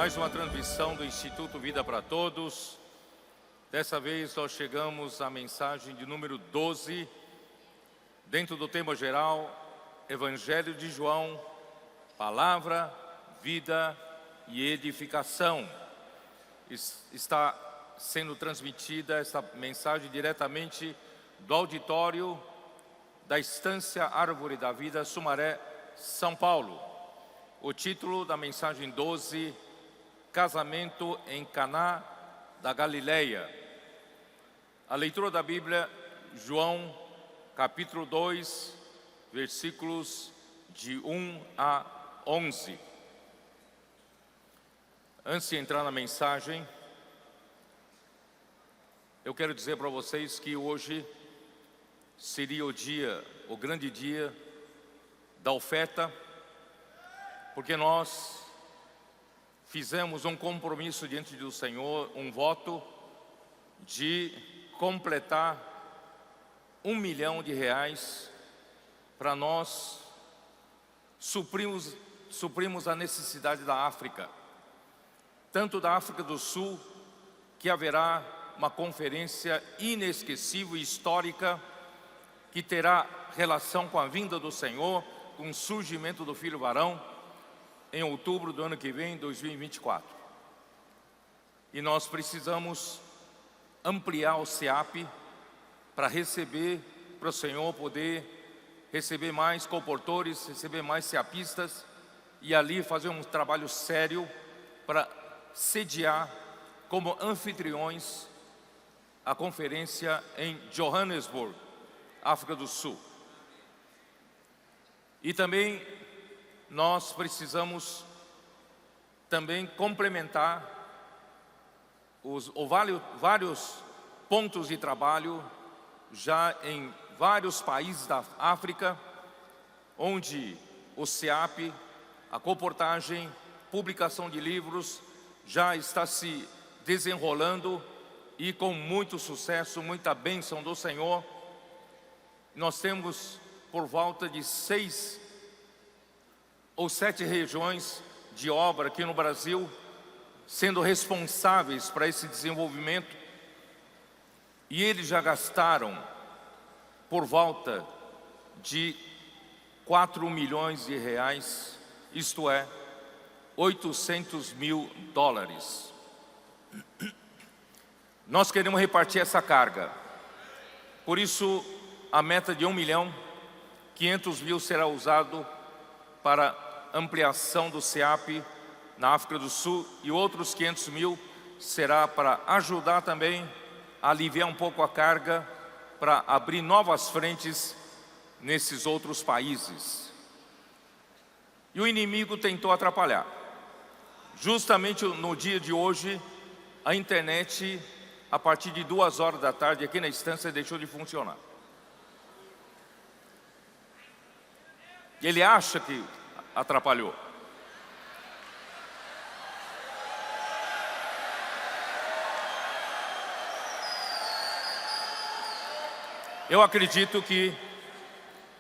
Mais uma transmissão do Instituto Vida para Todos. Dessa vez nós chegamos à mensagem de número 12, dentro do tema geral, Evangelho de João, Palavra, Vida e Edificação. Está sendo transmitida essa mensagem diretamente do auditório da Estância Árvore da Vida, Sumaré, São Paulo. O título da mensagem 12, Casamento em Caná da Galileia. A leitura da Bíblia, João, capítulo 2, versículos de 1 a 11. Antes de entrar na mensagem, eu quero dizer para vocês que hoje seria o grande dia da oferta, porque nós fizemos um compromisso diante do Senhor, um voto de completar R$1 milhão para nós suprimos a necessidade da África, tanto da África do Sul, que haverá uma conferência inesquecível e histórica que terá relação com a vinda do Senhor, com o surgimento do Filho Varão, em outubro do ano que vem, 2024. E nós precisamos ampliar o CEAP para receber, para o Senhor poder receber mais comportores, receber mais ceapistas e ali fazer um trabalho sério para sediar como anfitriões a conferência em Johannesburg, África do Sul. E também nós precisamos também complementar vários pontos de trabalho já em vários países da África, onde o CEAP, a comportagem, publicação de livros já está se desenrolando e com muito sucesso, muita bênção do Senhor. Nós temos por volta de 6 ou 7 regiões de obra aqui no Brasil, sendo responsáveis para esse desenvolvimento, e eles já gastaram por volta de R$4 milhões, isto é, $800 mil. Nós queremos repartir essa carga, por isso a meta de 1 milhão, 500 mil será usado para ampliação do CEAP na África do Sul e outros 500 mil será para ajudar também a aliviar um pouco a carga para abrir novas frentes nesses outros países. E o inimigo tentou atrapalhar. Justamente no dia de hoje, a internet, a partir de 2 horas da tarde, aqui na estância, deixou de funcionar. Ele acha que atrapalhou. Eu acredito que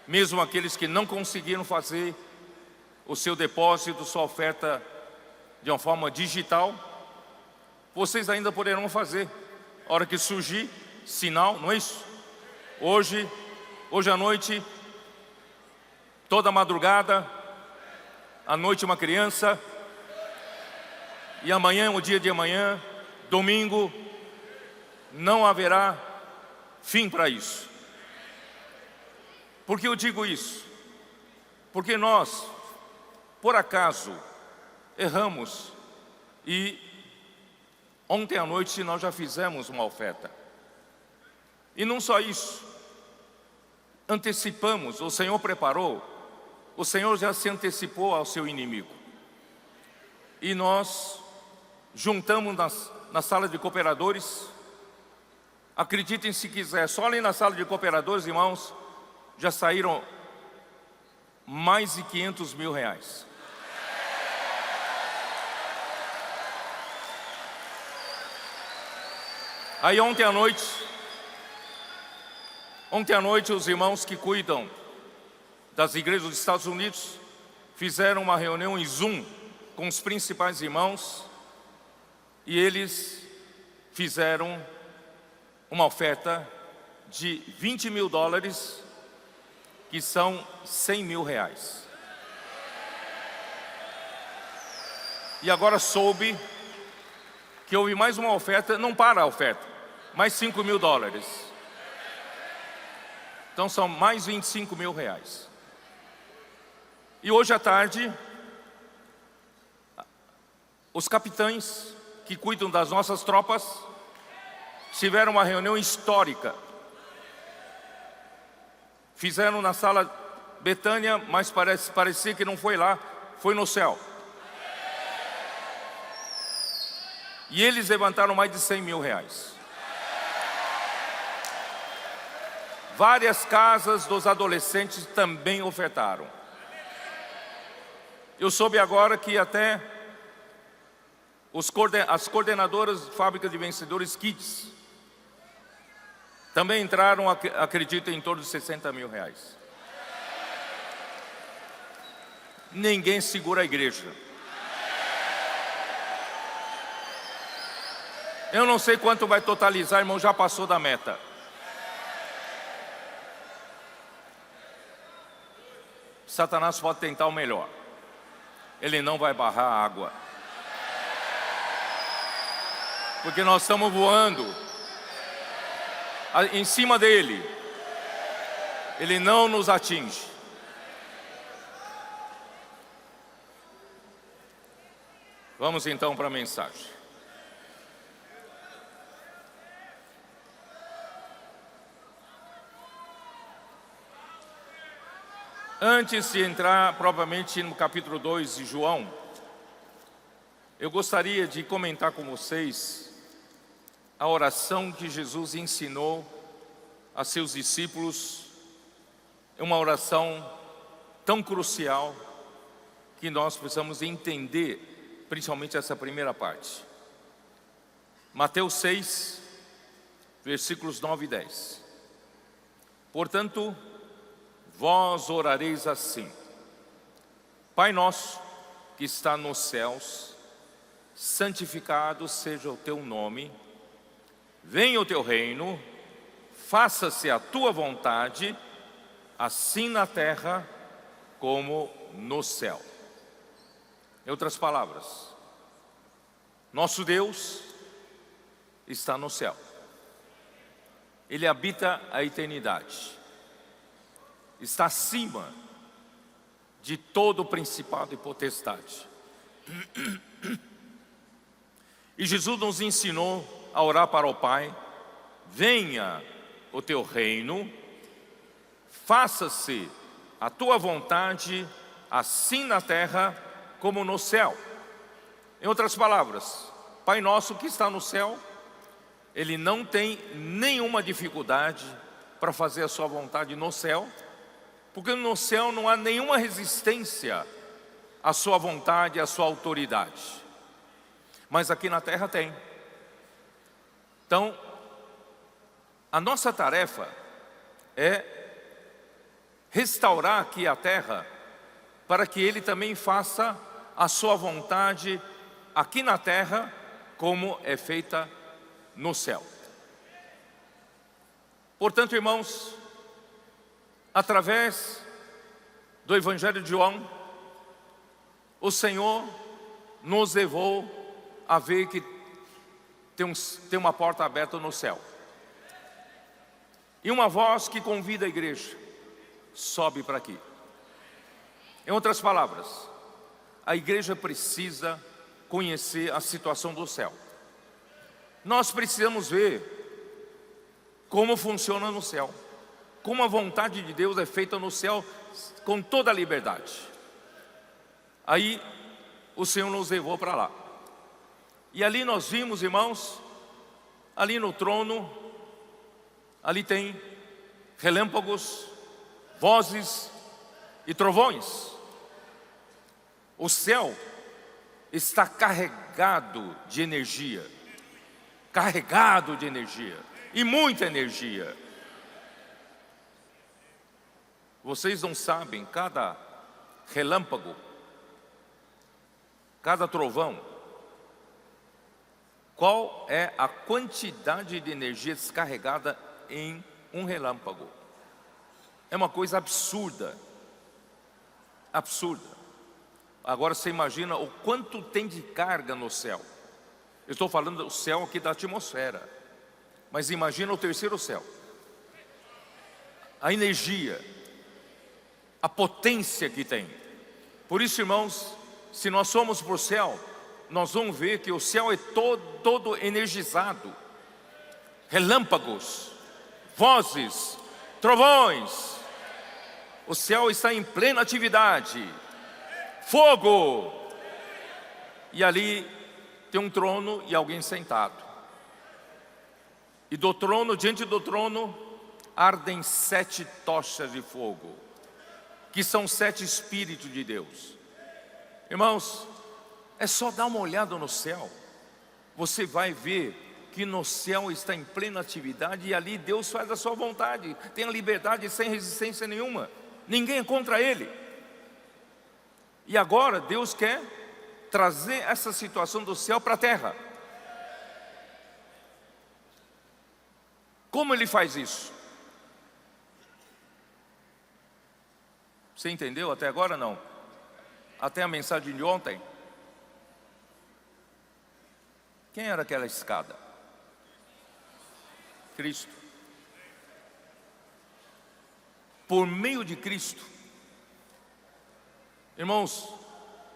mesmo aqueles que não conseguiram fazer o seu depósito, sua oferta de uma forma digital, vocês ainda poderão fazer. A hora que surgir sinal, não é isso? Hoje à noite, toda madrugada, à noite uma criança, e amanhã, o dia de amanhã, domingo, não haverá fim para isso. Por que eu digo isso? Porque nós, por acaso, erramos e ontem à noite nós já fizemos uma oferta. E não só isso, antecipamos, o Senhor preparou, o Senhor já se antecipou ao seu inimigo. E nós juntamos na sala de cooperadores, acreditem se quiser, só ali na sala de cooperadores, irmãos, já saíram mais de R$500 mil. Aí ontem à noite os irmãos que cuidam das igrejas dos Estados Unidos fizeram uma reunião em Zoom com os principais irmãos E eles fizeram uma oferta de $20.000, que são R$100.000. E agora soube que houve mais uma oferta, não para a oferta, mais $5.000. Então são mais R$25.000. E hoje à tarde, os capitães que cuidam das nossas tropas tiveram uma reunião histórica. Fizeram na sala Betânia, mas parecia que não foi lá, foi no céu. E eles levantaram mais de R$100.000. Várias casas dos adolescentes também ofertaram. Eu soube agora que até as coordenadoras de fábrica de vencedores Kids também entraram, acredito, em torno de R$60.000. Ninguém segura a igreja. Eu não sei quanto vai totalizar, irmão, já passou da meta. Satanás pode tentar o melhor. Ele não vai barrar a água. Porque nós estamos voando em cima dele. Ele não nos atinge. Vamos então para a mensagem. Antes de entrar propriamente no capítulo 2 de João, eu gostaria de comentar com vocês a oração que Jesus ensinou a seus discípulos. É uma oração tão crucial que nós precisamos entender, principalmente essa primeira parte. Mateus 6, versículos 9 e 10. Portanto, vós orareis assim: Pai nosso que está nos céus, santificado seja o teu nome, venha o teu reino, faça-se a tua vontade, assim na terra como no céu. Em outras palavras, nosso Deus está no céu. Ele habita a eternidade. Está acima de todo principado e potestade. E Jesus nos ensinou a orar para o Pai: venha o teu reino, faça-se a tua vontade, assim na terra como no céu. Em outras palavras, Pai nosso que está no céu, Ele não tem nenhuma dificuldade para fazer a sua vontade no céu, porque no céu não há nenhuma resistência à sua vontade, à sua autoridade. Mas aqui na terra tem. Então, a nossa tarefa é restaurar aqui a terra, para que Ele também faça a sua vontade aqui na terra, como é feita no céu. Portanto, irmãos, através do Evangelho de João, o Senhor nos levou a ver que tem uma porta aberta no céu. E uma voz que convida a igreja: sobe para aqui. Em outras palavras, a igreja precisa conhecer a situação do céu. Nós precisamos ver como funciona no céu, como a vontade de Deus é feita no céu com toda a liberdade. Aí o Senhor nos levou para lá. E ali nós vimos, irmãos, ali no trono, ali tem relâmpagos, vozes e trovões. O céu está carregado de energia. Carregado de energia. E muita energia. Vocês não sabem, cada relâmpago, cada trovão, Qual é a quantidade de energia descarregada em um relâmpago? É uma coisa absurda. Absurda. Agora você imagina o quanto tem de carga no céu. Eu estou falando do céu aqui da atmosfera, mas imagina o terceiro céu. A energia, a potência que tem. Por isso, irmãos, se nós somos para o céu, nós vamos ver que o céu é todo energizado. Relâmpagos, vozes, trovões. O céu está em plena atividade. Fogo. E ali tem um trono e alguém sentado. E do trono, diante do trono, ardem 7 tochas de fogo, que são 7 Espíritos de Deus. Irmãos, é só dar uma olhada no céu. Você vai ver que no céu está em plena atividade, e ali Deus faz a sua vontade. Tem a liberdade sem resistência nenhuma. Ninguém é contra Ele. E agora Deus quer trazer essa situação do céu para a terra. Como Ele faz isso? Você entendeu até agora? Não? Até a mensagem de ontem? Quem era aquela escada? Cristo. Por meio de Cristo, irmãos,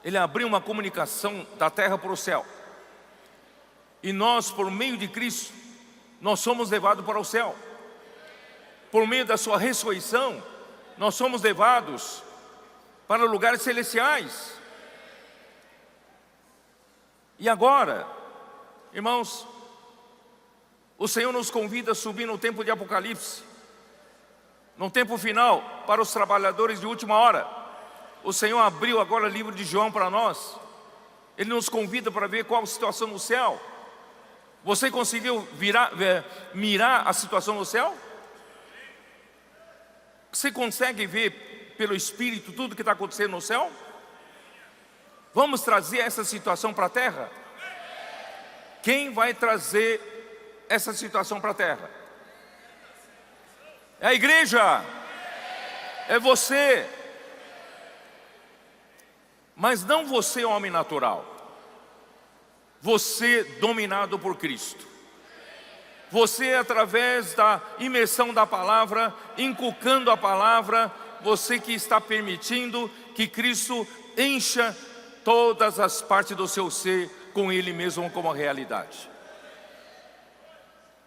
Ele abriu uma comunicação da terra para o céu. E nós, por meio de Cristo, nós somos levados para o céu. Por meio da sua ressurreição, nós somos levados para lugares celestiais. E agora, irmãos, o Senhor nos convida a subir no tempo de Apocalipse, no tempo final, para os trabalhadores de última hora. O Senhor abriu agora o livro de João para nós. Ele nos convida para ver qual a situação no céu. Você conseguiu mirar a situação no céu? Você consegue ver pelo Espírito tudo que está acontecendo no céu? Vamos trazer essa situação para a terra? Quem vai trazer essa situação para a terra? É a igreja. É você. Mas não você, homem natural. Você dominado por Cristo. Você, através da imersão da palavra, inculcando a palavra, você que está permitindo que Cristo encha todas as partes do seu ser com Ele mesmo como a realidade.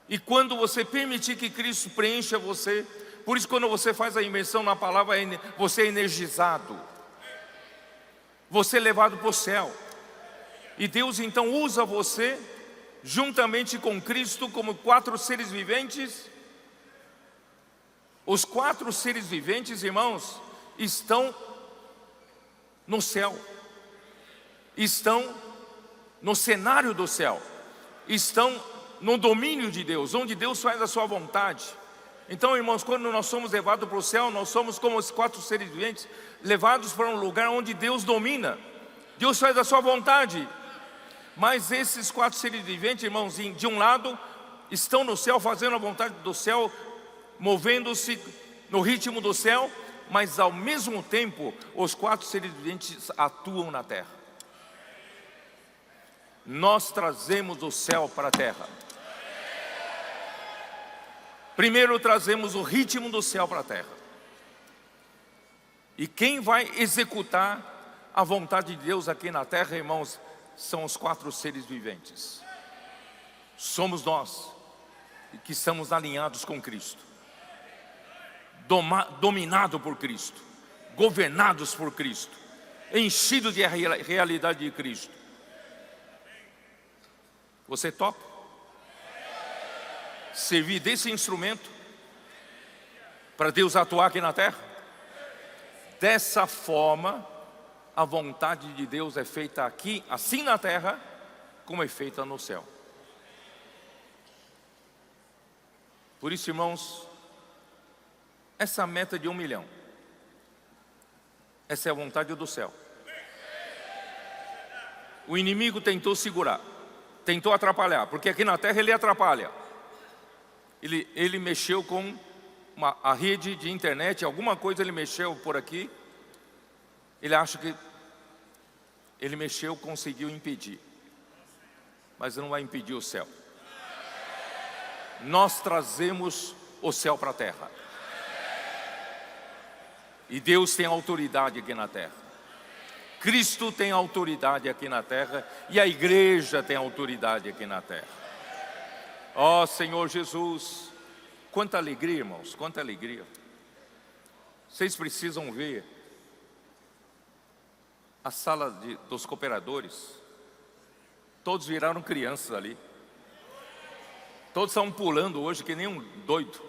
E quando você permitir que Cristo preencha você, por isso quando você faz a imersão na palavra, você é energizado. Você é levado para o céu. E Deus então usa você, juntamente com Cristo, como 4 seres viventes. Os 4 seres viventes, irmãos, estão no céu. Estão no cenário do céu. Estão no domínio de Deus, onde Deus faz a sua vontade. Então, irmãos, quando nós somos levados para o céu, nós somos como os 4 seres viventes, levados para um lugar onde Deus domina. Deus faz a sua vontade. Mas esses 4 seres viventes, irmãos, de um lado, estão no céu, fazendo a vontade do céu, movendo-se no ritmo do céu, mas ao mesmo tempo, os 4 seres viventes atuam na terra. Nós trazemos o céu para a terra. Primeiro trazemos o ritmo do céu para a terra. E quem vai executar a vontade de Deus aqui na terra, irmãos, são os 4 seres viventes. Somos nós que estamos alinhados com Cristo, dominados por Cristo, governados por Cristo, enchidos de realidade de Cristo. Você topa servir desse instrumento para Deus atuar aqui na terra? Dessa forma, a vontade de Deus é feita aqui, assim na terra, como é feita no céu. Por isso, irmãos, essa meta de 1 milhão, essa é a vontade do céu. O inimigo tentou segurar, tentou atrapalhar, porque aqui na terra ele atrapalha. Ele mexeu com a rede de internet, alguma coisa ele mexeu por aqui. Ele acha que ele mexeu, conseguiu impedir. Mas não vai impedir o céu. Nós trazemos o céu para a terra. E Deus tem autoridade aqui na terra. Cristo tem autoridade aqui na terra. E a igreja tem autoridade aqui na terra. Ó Senhor Jesus, quanta alegria, irmãos, quanta alegria. Vocês precisam ver a sala dos cooperadores. Todos viraram crianças ali. Todos estão pulando hoje que nem um doido.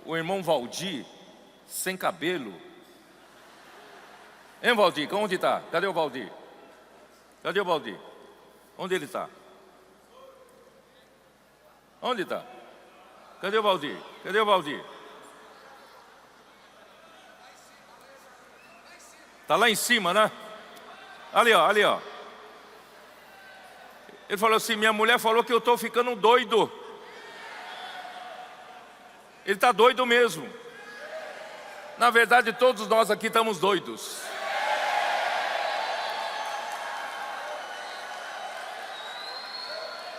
O irmão Valdir, sem cabelo. Hein, Valdir? Onde está? Cadê o Valdir? Cadê o Valdir? Onde ele está? Onde está? Cadê o Valdir? Cadê o Valdir? Está lá em cima, né? Ali, ó, ali, ó. Ele falou assim, minha mulher falou que eu estou ficando doido. Ele está doido mesmo. Na verdade, todos nós aqui estamos doidos.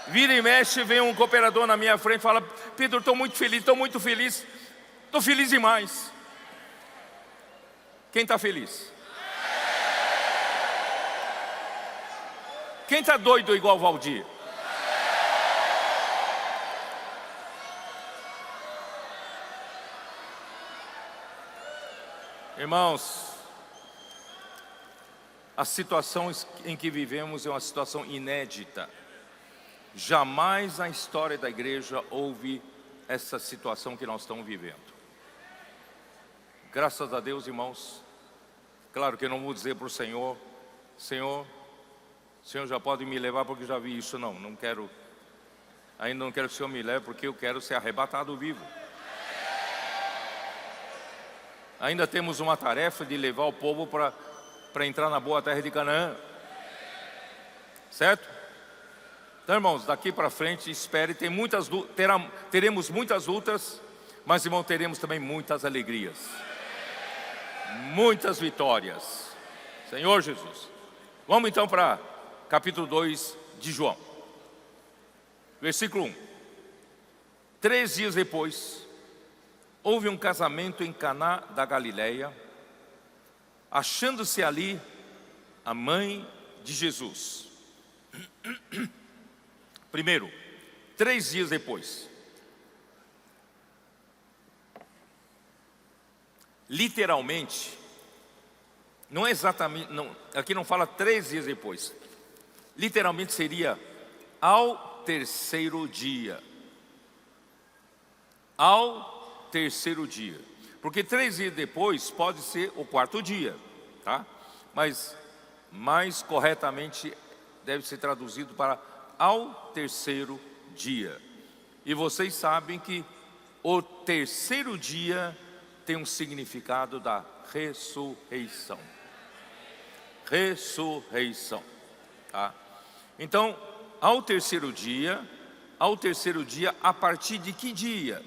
Vira e mexe, vem um cooperador na minha frente e fala, Pedro, estou muito feliz, estou feliz demais. Quem está feliz? Quem está doido igual Valdir? Irmãos, a situação em que vivemos é uma situação inédita. Jamais na história da igreja houve essa situação que nós estamos vivendo. Graças a Deus, irmãos. Claro que eu não vou dizer para o Senhor, Senhor, o Senhor já pode me levar porque já vi isso. Não quero, ainda não quero que o Senhor me leve porque eu quero ser arrebatado vivo. Ainda temos uma tarefa de levar o povo para entrar na boa terra de Canaã. Certo? Então, irmãos, daqui para frente, espere, teremos muitas lutas, mas, irmão, teremos também muitas alegrias, muitas vitórias. Senhor Jesus. Vamos então para capítulo 2 de João. Versículo 1. 3 dias depois, houve um casamento em Caná da Galileia, achando-se ali a mãe de Jesus. Primeiro, 3 dias depois. Literalmente, não é exatamente, aqui não fala 3 dias depois. Literalmente seria ao terceiro dia. Ao terceiro dia. Porque 3 dias depois pode ser o 4º dia, tá? Mas mais corretamente deve ser traduzido para ao terceiro dia. E vocês sabem que o terceiro dia tem um significado da ressurreição. Ressurreição, tá? Então, ao terceiro dia, a partir de que dia?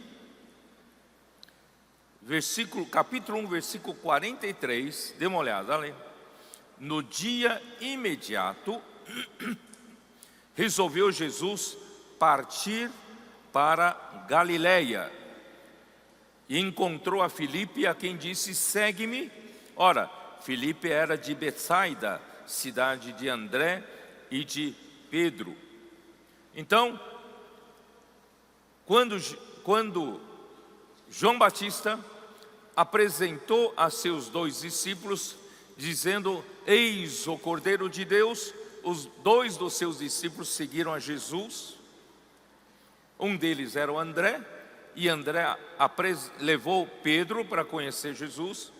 Capítulo 1, versículo 43, dê uma olhada ali. No dia imediato, resolveu Jesus partir para Galileia e encontrou a Filipe, a quem disse, segue-me. Ora, Filipe era de Betsaida, cidade de André e de Pedro. Então, quando João Batista apresentou a seus 2 discípulos, dizendo, eis o Cordeiro de Deus, os 2 dos seus discípulos seguiram a Jesus. Um deles era o André, e André levou Pedro para conhecer Jesus.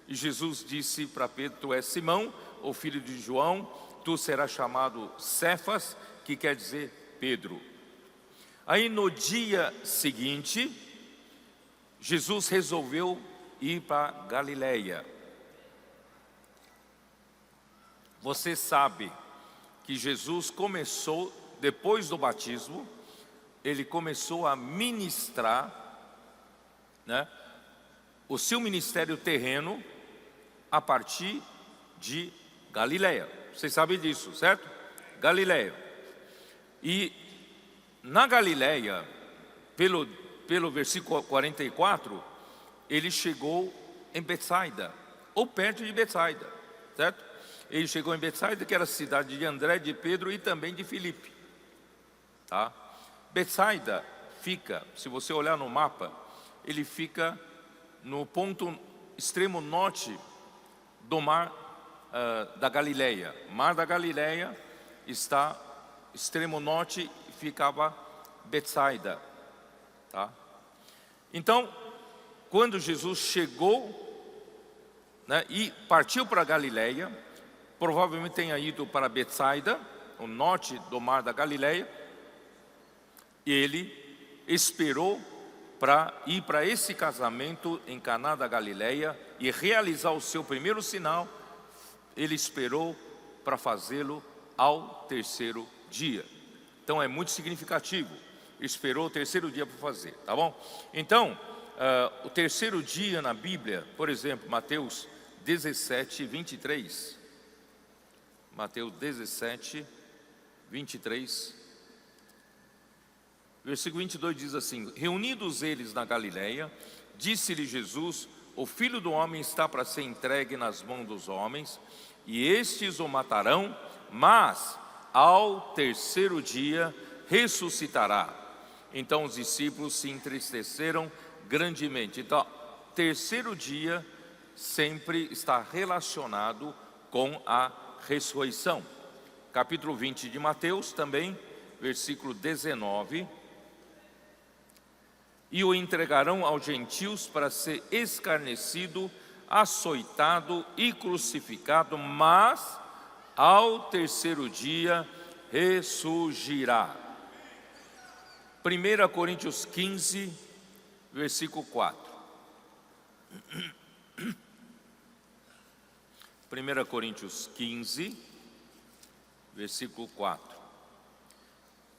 E Jesus disse para Pedro, tu és Simão, o filho de João, tu serás chamado Cefas, que quer dizer Pedro. Aí no dia seguinte, Jesus resolveu ir para Galileia. Você sabe que Jesus começou, depois do batismo, ele começou a ministrar, né, o seu ministério terreno a partir de Galileia. Vocês sabem disso, certo? Galileia. E na Galileia, pelo versículo 44, ele chegou em Betsaida, ou perto de Betsaida, certo? Ele chegou em Betsaida, que era a cidade de André, de Pedro e também de Filipe, tá? Betsaida fica, se você olhar no mapa, ele fica no ponto extremo norte do mar da Galileia. Mar da Galileia está extremo norte, ficava Betsaida, tá? Então, quando Jesus chegou, né, e partiu para a Galileia, provavelmente tenha ido para Betsaida, o norte do mar da Galileia, e ele esperou para ir para esse casamento em Caná da Galileia e realizar o seu primeiro sinal. Ele esperou para fazê-lo ao terceiro dia. Então é muito significativo. Esperou o terceiro dia para fazer, tá bom? Então, o terceiro dia na Bíblia, por exemplo, Mateus 17, 23. Mateus 17, 23. Versículo 22 diz assim: reunidos eles na Galileia, disse-lhe Jesus: o Filho do Homem está para ser entregue nas mãos dos homens, e estes o matarão, mas ao terceiro dia ressuscitará. Então os discípulos se entristeceram grandemente. Então, terceiro dia sempre está relacionado com a ressurreição. Capítulo 20 de Mateus também, versículo 19. E o entregarão aos gentios para ser escarnecido, açoitado e crucificado, mas ao terceiro dia ressurgirá. 1 Coríntios 15, versículo 4. 1 Coríntios 15, versículo 4.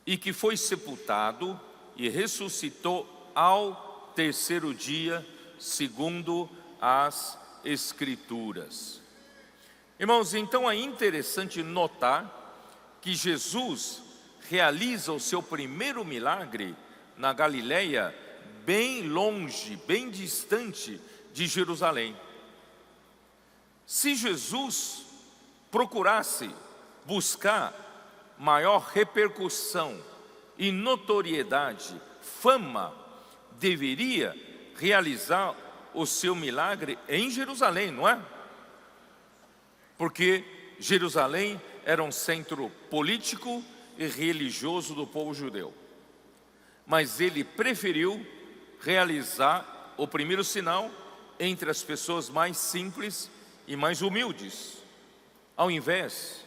E que foi sepultado e ressuscitou ao terceiro dia, segundo as Escrituras. Irmãos, então é interessante notar que Jesus realiza o seu primeiro milagre na Galileia, bem longe, bem distante de Jerusalém. Se Jesus procurasse buscar maior repercussão e notoriedade, fama, deveria realizar o seu milagre em Jerusalém, não é? Porque Jerusalém era um centro político e religioso do povo judeu. Mas ele preferiu realizar o primeiro sinal entre as pessoas mais simples e mais humildes, ao invés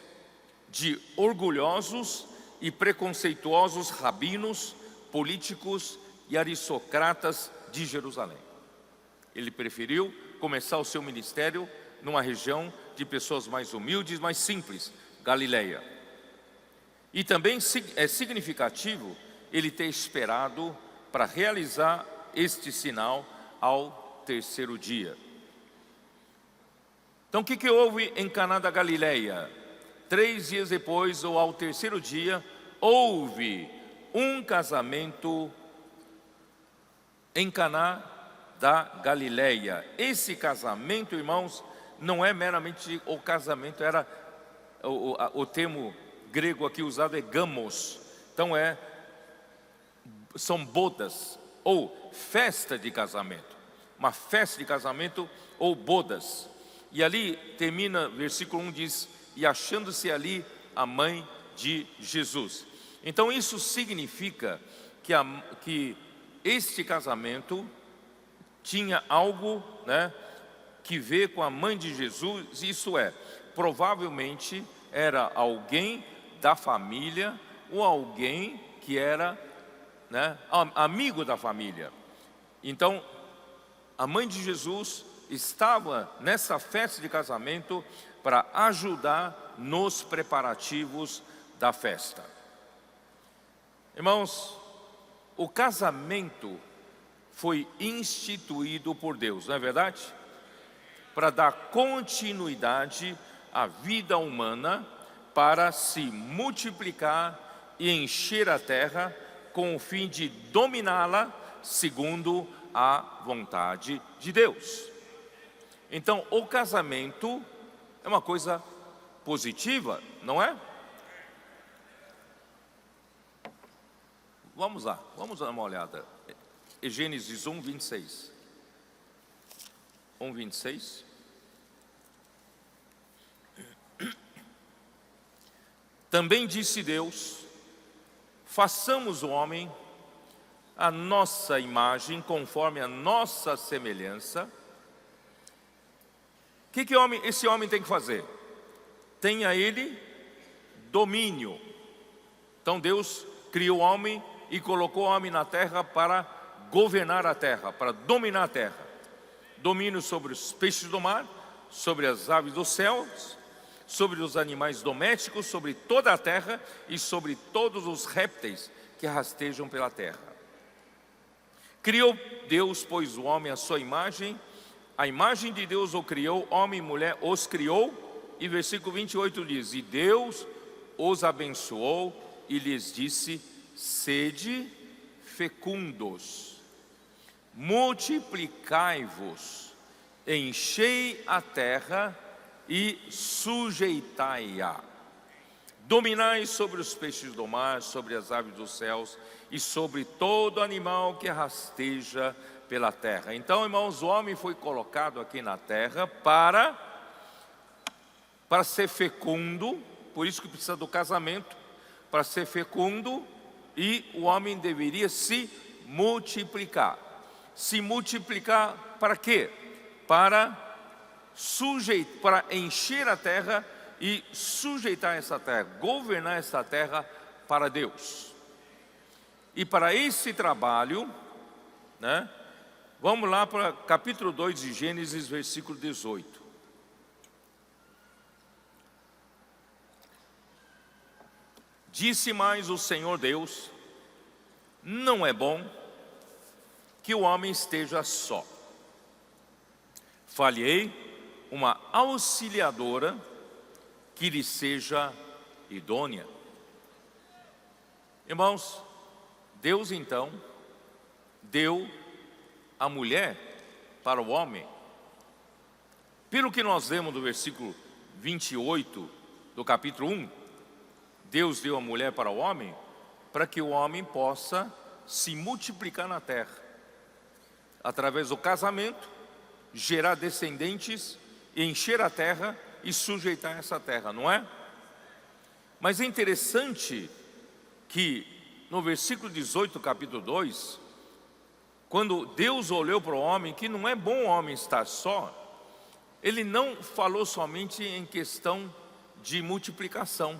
de orgulhosos e preconceituosos rabinos, políticos e aristocratas de Jerusalém. Ele preferiu começar o seu ministério numa região de pessoas mais humildes, mais simples, Galileia. E também é significativo ele ter esperado para realizar este sinal ao terceiro dia. Então o que houve em Caná da Galileia? 3 dias depois, ou ao terceiro dia, houve um casamento em Caná da Galileia. Esse casamento, irmãos, não é meramente o casamento, era o termo grego aqui usado é gamos. Então são bodas ou festa de casamento, uma festa de casamento ou bodas. E ali termina, versículo 1 diz: e achando-se ali a mãe de Jesus. Então isso significa que este casamento tinha algo, né, que ver com a mãe de Jesus. Isso é, provavelmente era alguém da família ou alguém que era, né, amigo da família. Então a mãe de Jesus estava nessa festa de casamento para ajudar nos preparativos da festa. Irmãos, o casamento foi instituído por Deus, não é verdade? Para dar continuidade à vida humana, para se multiplicar e encher a terra com o fim de dominá-la segundo a vontade de Deus. Então, o casamento é uma coisa positiva, não é? Vamos lá, vamos dar uma olhada. Gênesis 1, 26. 1, 26. Também disse Deus: façamos o homem a nossa imagem, conforme a nossa semelhança. O que esse homem tem que fazer? Tenha ele domínio. Então Deus criou o homem e colocou o homem na terra para governar a terra, para dominar a terra. Domínio sobre os peixes do mar, sobre as aves dos céus, sobre os animais domésticos, sobre toda a terra e sobre todos os répteis que rastejam pela terra. Criou Deus, pois, o homem à sua imagem, a imagem de Deus o criou, homem e mulher os criou, e versículo 28 diz: e Deus os abençoou e lhes disse: sede fecundos, multiplicai-vos, enchei a terra e sujeitai-a. Dominai sobre os peixes do mar, sobre as aves dos céus e sobre todo animal que rasteja pela terra. Então, irmãos, o homem foi colocado aqui na terra para ser fecundo, por isso que precisa do casamento, para ser fecundo, e o homem deveria se multiplicar. Se multiplicar para quê? Para encher a terra e sujeitar essa terra, governar essa terra para Deus. E para esse trabalho, né, vamos lá para capítulo 2 de Gênesis, versículo 18. Disse mais o Senhor Deus: não é bom que o homem esteja só. Falhei uma auxiliadora que lhe seja idônea. Irmãos, Deus então deu a mulher para o homem. Pelo que nós lemos do versículo 28 do capítulo 1, Deus deu a mulher para o homem para que o homem possa se multiplicar na terra, através do casamento, gerar descendentes, encher a terra e sujeitar essa terra, não é? Mas é interessante que no versículo 18 do capítulo 2, quando Deus olhou para o homem, que não é bom o homem estar só, Ele não falou somente em questão de multiplicação.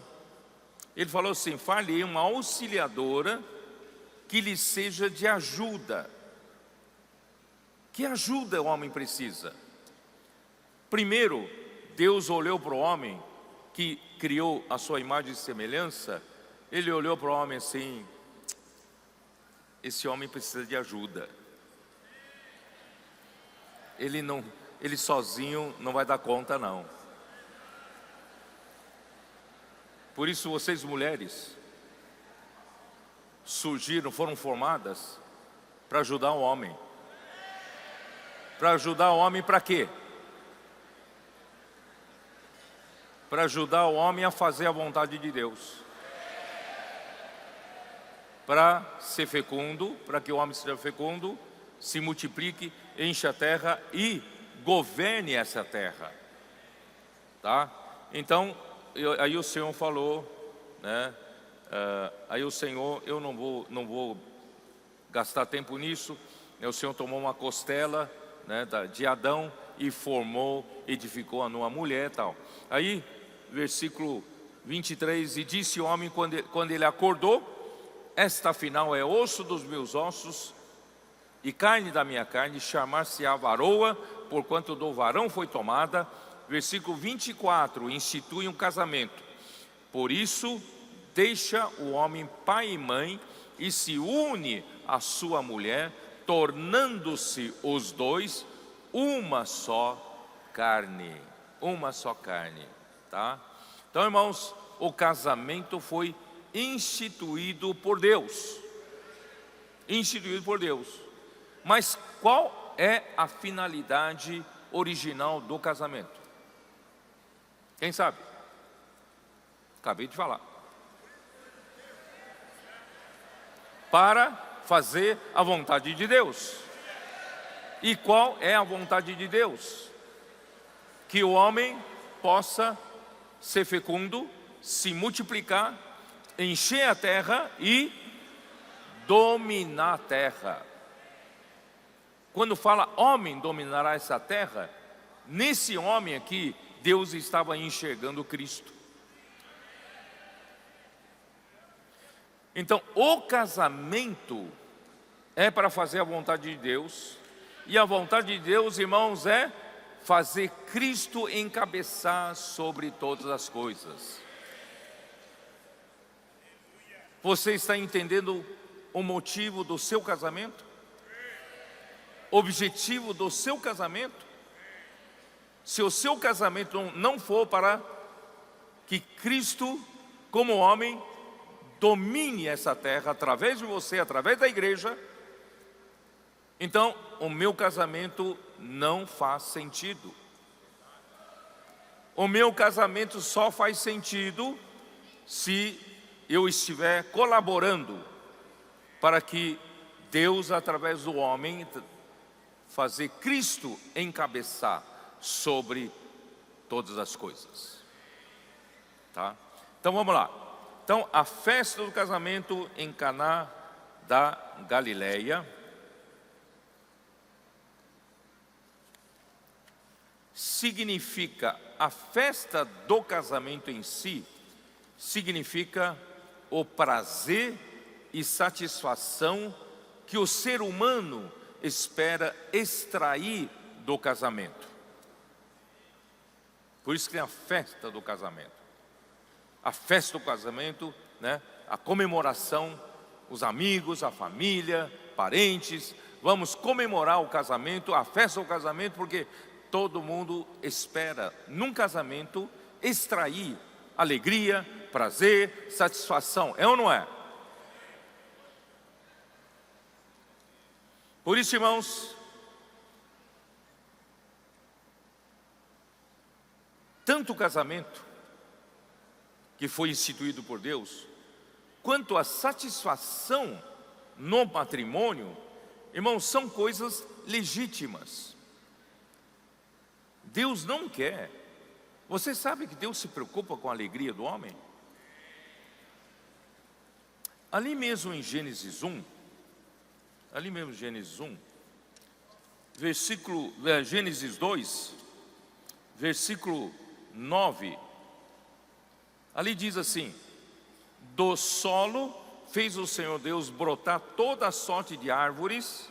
Ele falou assim: fale uma auxiliadora que lhe seja de ajuda. Que ajuda o homem precisa? Primeiro, Deus olhou para o homem que criou a sua imagem e semelhança. Ele olhou para o homem assim: esse homem precisa de ajuda. Ele sozinho não vai dar conta, não. Por isso vocês mulheres foram formadas para ajudar o homem. Para ajudar o homem para quê? Para ajudar o homem a fazer a vontade de Deus. Para ser fecundo, para que o homem seja fecundo, se multiplique, enche a terra e governe essa terra. Tá? Então, aí o Senhor falou, né? Aí o Senhor, eu não vou gastar tempo nisso. O Senhor tomou uma costela, né, de Adão e formou, edificou uma mulher, tal. Aí, versículo 23, e disse o homem quando ele acordou: esta afinal é osso dos meus ossos e carne da minha carne, chamar-se-á varoa, porquanto do varão foi tomada. versículo 24, institui um casamento. Por isso, deixa o homem pai e mãe e se une à sua mulher, tornando-se os dois uma só carne. Uma só carne, tá? Então, irmãos, o casamento foi instituído por Deus. Instituído por Deus. Mas qual é a finalidade original do casamento? Quem sabe? Acabei de falar. Para fazer a vontade de Deus. E qual é a vontade de Deus? Que o homem possa ser fecundo, se multiplicar, encher a terra e dominar a terra. Quando fala homem dominará essa terra, nesse homem aqui, Deus estava enxergando Cristo. Então, o casamento é para fazer a vontade de Deus, e a vontade de Deus, irmãos, é fazer Cristo encabeçar sobre todas as coisas. Você está entendendo o motivo do seu casamento? Objetivo do seu casamento? Se o seu casamento não for para que Cristo, como homem, domine essa terra através de você, através da igreja, então o meu casamento não faz sentido. O meu casamento só faz sentido se eu estiver colaborando para que Deus, através do homem, fazer Cristo encabeçar sobre todas as coisas. Tá? Então vamos lá. Então a festa do casamento em Caná da Galileia significa, a festa do casamento em si, significa o prazer e satisfação que o ser humano espera extrair do casamento. Por isso que tem a festa do casamento. A festa do casamento, né? A comemoração, os amigos, a família, parentes, vamos comemorar o casamento, a festa do casamento, porque todo mundo espera, num casamento, extrair alegria, prazer, satisfação. É ou não é? Por isso, irmãos, tanto o casamento, que foi instituído por Deus, quanto a satisfação no matrimônio, irmãos, são coisas legítimas. Deus não quer. Você sabe que Deus se preocupa com a alegria do homem? Ali mesmo em Gênesis 1, Gênesis 2, versículo 9, ali diz assim: do solo fez o Senhor Deus brotar toda a sorte de árvores,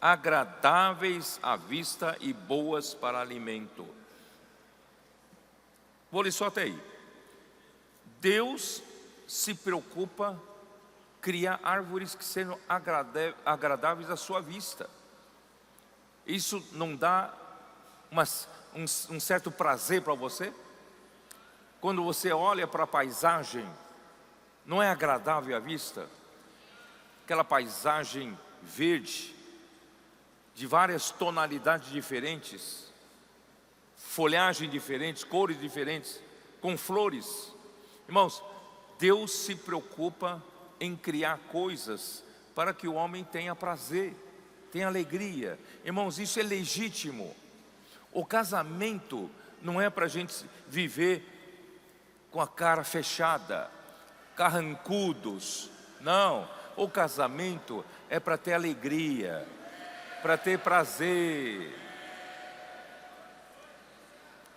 agradáveis à vista e boas para alimento. Vou ler só até aí. Deus se preocupa criar árvores que sejam agradáveis à sua vista. Isso não dá um certo prazer para você? Quando você olha para a paisagem, não é agradável à vista? Aquela paisagem verde, de várias tonalidades diferentes, folhagem diferentes, cores diferentes, com flores. Irmãos, Deus se preocupa em criar coisas para que o homem tenha prazer, tenha alegria. Irmãos, isso é legítimo. O casamento não é para a gente viver com a cara fechada, carrancudos. Não, o casamento é para ter alegria, para ter prazer.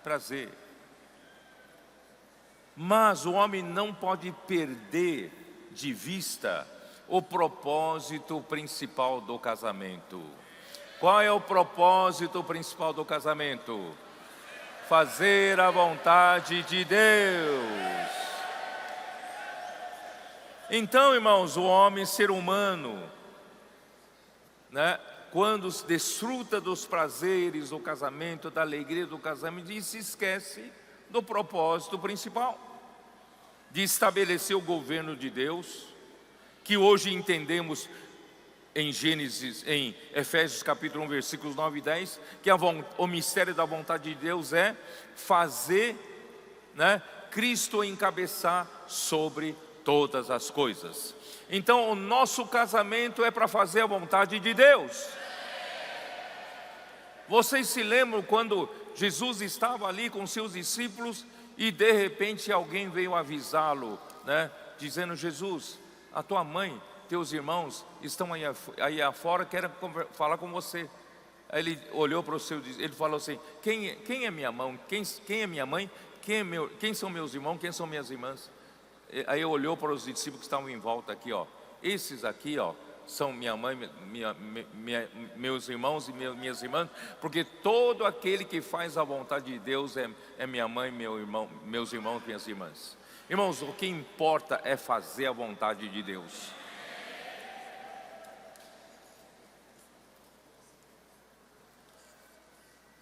Prazer. Mas o homem não pode perder de vista o propósito principal do casamento. Qual é o propósito principal do casamento? fazer a vontade de Deus. Então, irmãos, o homem, ser humano, né, quando desfruta dos prazeres do casamento, da alegria do casamento, e se esquece do propósito principal, de estabelecer o governo de Deus, que hoje entendemos em Efésios capítulo 1, versículos 9 e 10, que o mistério da vontade de Deus é fazer, né, Cristo encabeçar sobre todas as coisas. Então o nosso casamento é para fazer a vontade de Deus. Vocês se lembram quando Jesus estava ali com seus discípulos e de repente alguém veio avisá-lo, né, dizendo: Jesus, a tua mãe, teus irmãos estão aí afora, querem falar com você. Aí ele olhou para o seu, ele falou assim: quem é minha mãe? Quem é minha mãe? Quem são meus irmãos? Quem são minhas irmãs? Aí olhou para os discípulos que estavam em volta aqui, ó. Esses aqui, ó, são minha mãe, meus irmãos e minhas irmãs, porque todo aquele que faz a vontade de Deus é minha mãe, meus irmãos e minhas irmãs. Irmãos, o que importa é fazer a vontade de Deus.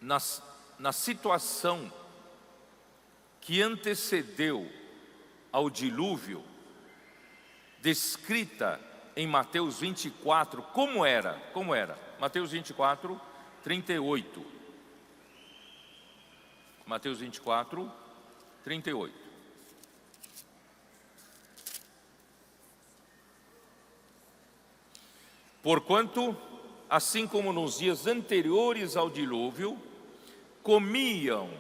Na situação que antecedeu ao dilúvio, descrita em Mateus 24, como era? Mateus 24, 38. Mateus 24, 38. Porquanto, assim como nos dias anteriores ao dilúvio, comiam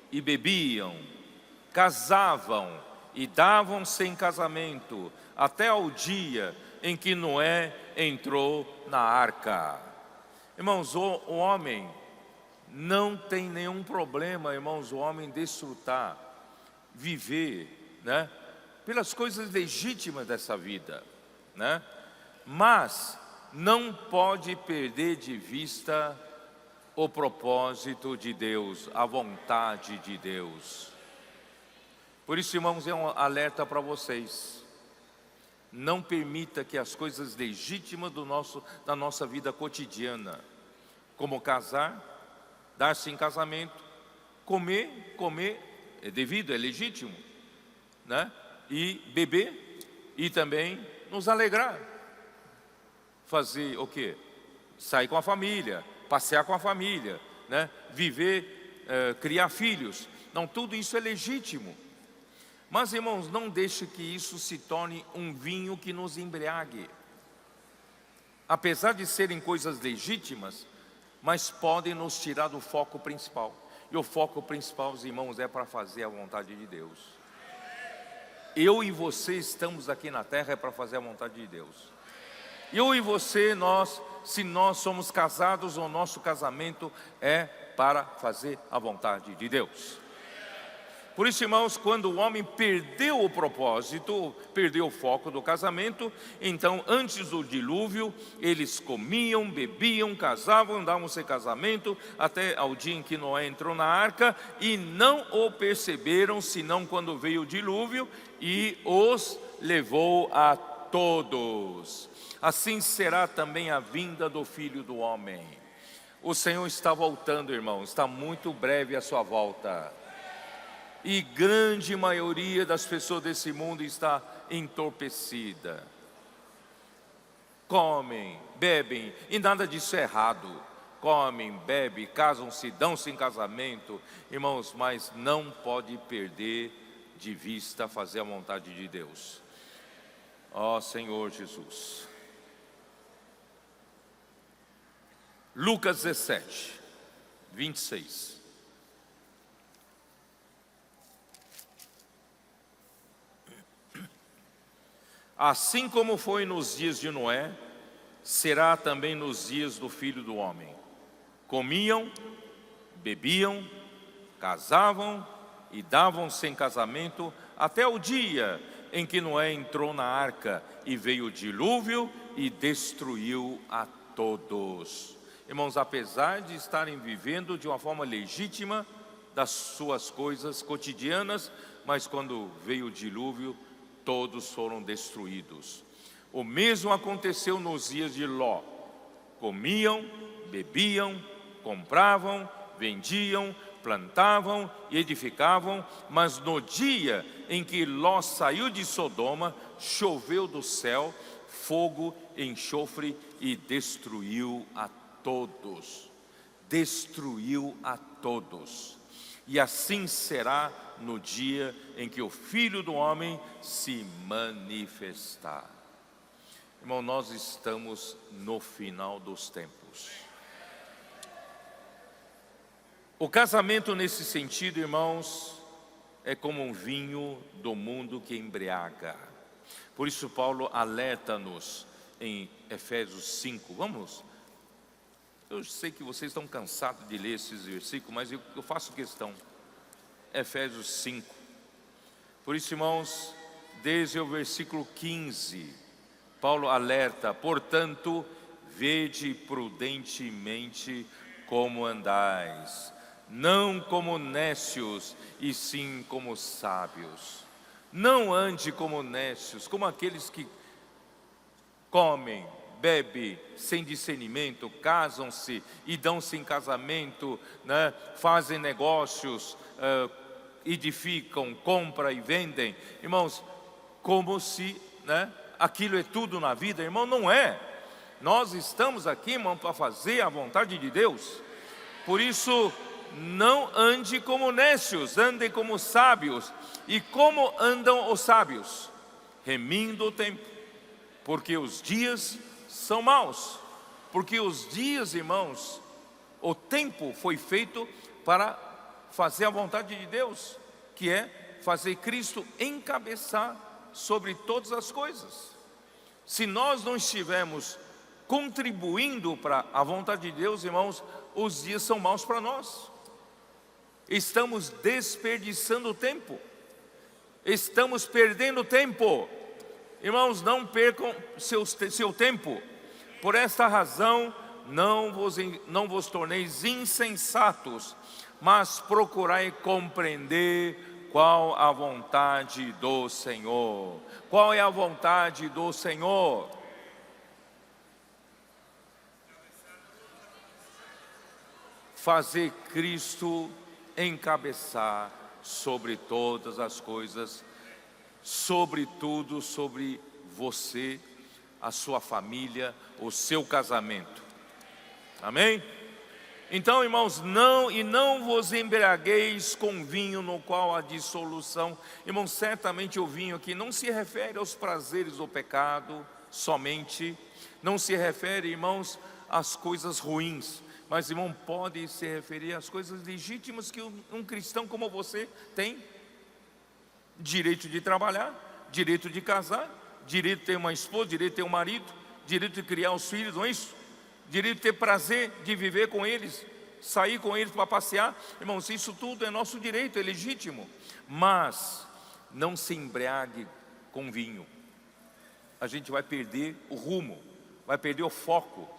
e bebiam, casavam e davam-se em casamento, até ao dia em que Noé entrou na arca. Irmãos, o homem não tem nenhum problema, irmãos, o homem desfrutar, viver, né, pelas coisas legítimas dessa vida, né? Mas não pode perder de vista o propósito de Deus, a vontade de Deus. Por isso, irmãos, é um alerta para vocês: não permita que as coisas legítimas da nossa vida cotidiana, como casar, dar-se em casamento, comer é devido, é legítimo, né? E beber, e também nos alegrar. Fazer o quê? Sair com a família, passear com a família, né? Viver, criar filhos. Não, tudo isso é legítimo. Mas, irmãos, não deixe que isso se torne um vinho que nos embriague. Apesar de serem coisas legítimas, mas podem nos tirar do foco principal. E o foco principal, os irmãos, é para fazer a vontade de Deus. Eu e você estamos aqui na terra é para fazer a vontade de Deus. Eu e você, se nós somos casados, o nosso casamento é para fazer a vontade de Deus. Por isso, irmãos, quando o homem perdeu o propósito, perdeu o foco do casamento, então antes do dilúvio, eles comiam, bebiam, casavam, davam-se em casamento, até ao dia em que Noé entrou na arca, e não o perceberam, senão quando veio o dilúvio e os levou a todos. Assim será também a vinda do Filho do Homem. O Senhor está voltando, irmãos, está muito breve a sua volta. E grande maioria das pessoas desse mundo está entorpecida. Comem, bebem, e nada disso é errado. Comem, bebem, casam-se, dão-se em casamento. Irmãos, mas não pode perder de vista fazer a vontade de Deus. Ó Senhor Jesus. Lucas 17, 26. Assim como foi nos dias de Noé, será também nos dias do Filho do Homem. Comiam, bebiam, casavam e davam-se em casamento, até o dia em que Noé entrou na arca e veio o dilúvio e destruiu a todos. Irmãos, apesar de estarem vivendo de uma forma legítima, das suas coisas cotidianas, mas quando veio o dilúvio, todos foram destruídos. O mesmo aconteceu nos dias de Ló. Comiam, bebiam, compravam, vendiam, plantavam e edificavam, mas no dia em que Ló saiu de Sodoma, choveu do céu fogo, enxofre e destruiu a todos. Destruiu a todos. E assim será no dia em que o Filho do Homem se manifestar. Irmão, nós estamos no final dos tempos. O casamento nesse sentido, irmãos, é como um vinho do mundo que embriaga. Por isso Paulo alerta-nos em Efésios 5. Vamos? Eu sei que vocês estão cansados de ler esses versículos, mas eu faço questão. Efésios 5. Por isso, irmãos, desde o versículo 15, Paulo alerta: portanto, vede prudentemente como andais, não como nécios, e sim como sábios. Não ande como nécios, como aqueles que comem, bebem sem discernimento, casam-se e dão-se em casamento, né? Fazem negócios, edificam, compram e vendem. Irmãos, como se, né, aquilo é tudo na vida. Irmão, não é. Nós estamos aqui, irmão, para fazer a vontade de Deus. Por isso, não ande como nécios, andem como sábios. E como andam os sábios? Remindo o tempo, porque os dias são maus. Porque os dias, irmãos, o tempo foi feito para fazer a vontade de Deus, que é fazer Cristo encabeçar sobre todas as coisas. Se nós não estivermos contribuindo para a vontade de Deus, irmãos, os dias são maus para nós. Estamos desperdiçando o tempo. Estamos perdendo tempo. Irmãos, não percam seu tempo. Por esta razão, não vos torneis insensatos, mas procurai compreender qual a vontade do Senhor. Qual é a vontade do Senhor? Fazer Cristo encabeçar sobre todas as coisas, sobretudo sobre você, a sua família, o seu casamento. Amém? Então, irmãos, não vos embriagueis com vinho no qual há dissolução. Irmãos, certamente o vinho aqui não se refere aos prazeres do pecado somente, não se refere, irmãos, às coisas ruins, mas, irmão, pode se referir às coisas legítimas que um cristão como você tem: direito de trabalhar, direito de casar, direito de ter uma esposa, direito de ter um marido, direito de criar os filhos, não é isso? Direito de ter prazer de viver com eles, sair com eles para passear. Irmãos, isso tudo é nosso direito, é legítimo. Mas não se embriague com vinho. A gente vai perder o rumo, vai perder o foco,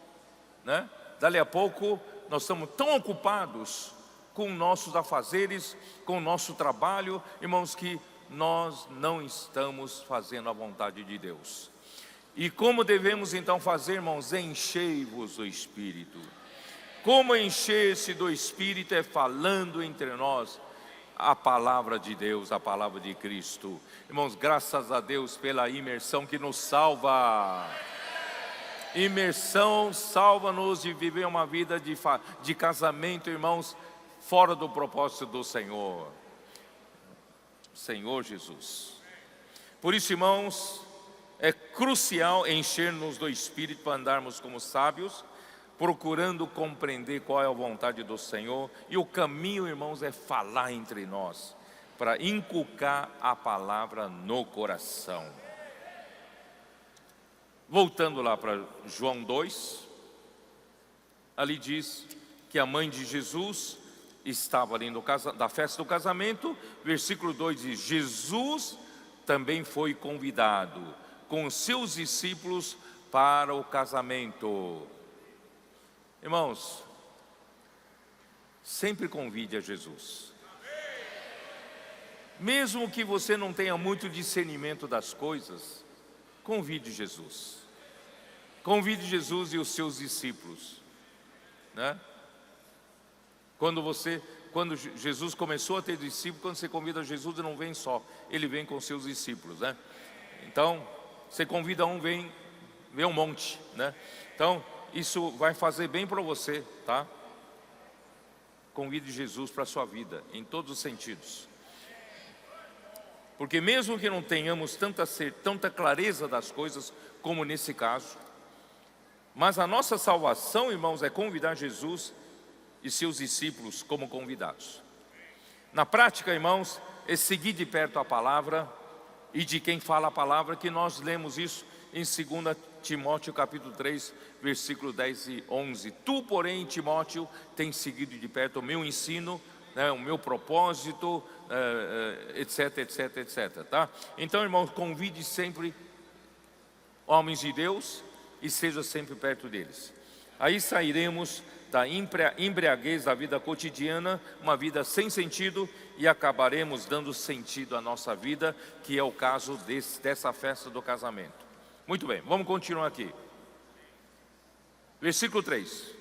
né? Dali a pouco nós estamos tão ocupados com nossos afazeres, com o nosso trabalho, irmãos, que nós não estamos fazendo a vontade de Deus. E como devemos então fazer, irmãos? Enchei-vos do Espírito. Como encher-se do Espírito? É falando entre nós a palavra de Deus, a palavra de Cristo. Irmãos, graças a Deus pela imersão que nos salva. Imersão salva-nos de viver uma vida de casamento, irmãos, fora do propósito do Senhor. Senhor Jesus. Por isso, irmãos, é crucial encher-nos do Espírito para andarmos como sábios, procurando compreender qual é a vontade do Senhor. E o caminho, irmãos, é falar entre nós, para inculcar a palavra no coração. Voltando lá para João 2, ali diz que a mãe de Jesus estava ali da festa do casamento. Versículo 2 diz: Jesus também foi convidado com seus discípulos para o casamento. Irmãos, sempre convide a Jesus. Mesmo que você não tenha muito discernimento das coisas, convide Jesus. Convide Jesus e os seus discípulos, né? Quando Jesus começou a ter discípulos, quando você convida Jesus, ele não vem só, ele vem com seus discípulos, né? Então, você convida um, vem um monte, né? Então, isso vai fazer bem para você, tá? Convide Jesus para a sua vida, em todos os sentidos. Porque mesmo que não tenhamos tanta clareza das coisas, como nesse caso, mas a nossa salvação, irmãos, é convidar Jesus e seus discípulos como convidados. Na prática, irmãos, é seguir de perto a palavra e de quem fala a palavra, que nós lemos isso em 2 Timóteo capítulo 3, versículo 10 e 11. Tu, porém, Timóteo, tens seguido de perto o meu ensino, né, o meu propósito, etc, etc, etc, tá? Então, irmãos, convide sempre homens de Deus e seja sempre perto deles. Aí sairemos da embriaguez da vida cotidiana, uma vida sem sentido, e acabaremos dando sentido à nossa vida, que é o caso dessa festa do casamento. Muito bem, vamos continuar aqui. Versículo 3.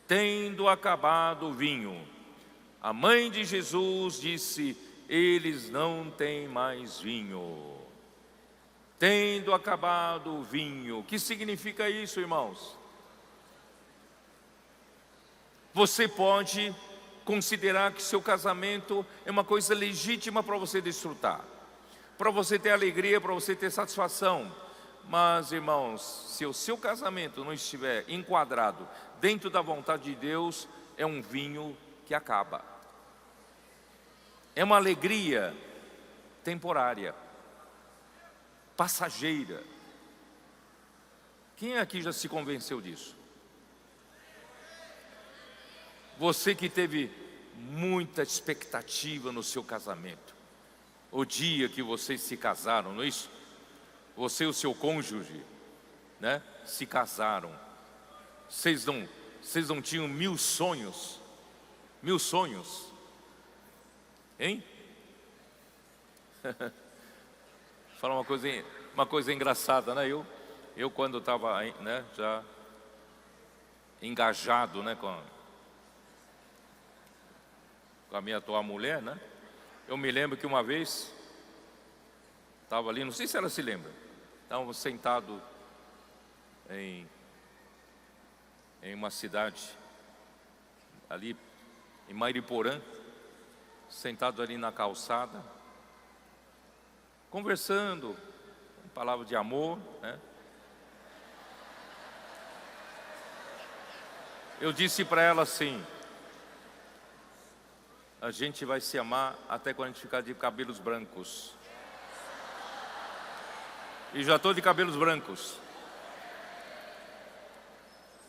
Tendo acabado o vinho, a mãe de Jesus disse: eles não têm mais vinho. Tendo acabado o vinho. O que significa isso, irmãos? Você pode considerar que seu casamento é uma coisa legítima para você desfrutar, para você ter alegria, para você ter satisfação. Mas, irmãos, se o seu casamento não estiver enquadrado dentro da vontade de Deus, é um vinho que acaba. É uma alegria temporária, passageira. Quem aqui já se convenceu disso? Você que teve muita expectativa no seu casamento, o dia que vocês se casaram, não é isso? Você e o seu cônjuge, né, se casaram. Vocês não tinham mil sonhos? Mil sonhos? Hein? Falar uma coisa engraçada, né? Eu quando estava, né, já engajado, né, com a minha atual mulher, né? Eu me lembro que uma vez estava ali, não sei se ela se lembra, estávamos sentados em uma cidade ali em Mariporã, sentado ali na calçada, conversando, palavra de amor, né? Eu disse para ela assim: a gente vai se amar até quando a gente ficar de cabelos brancos. E já estou de cabelos brancos.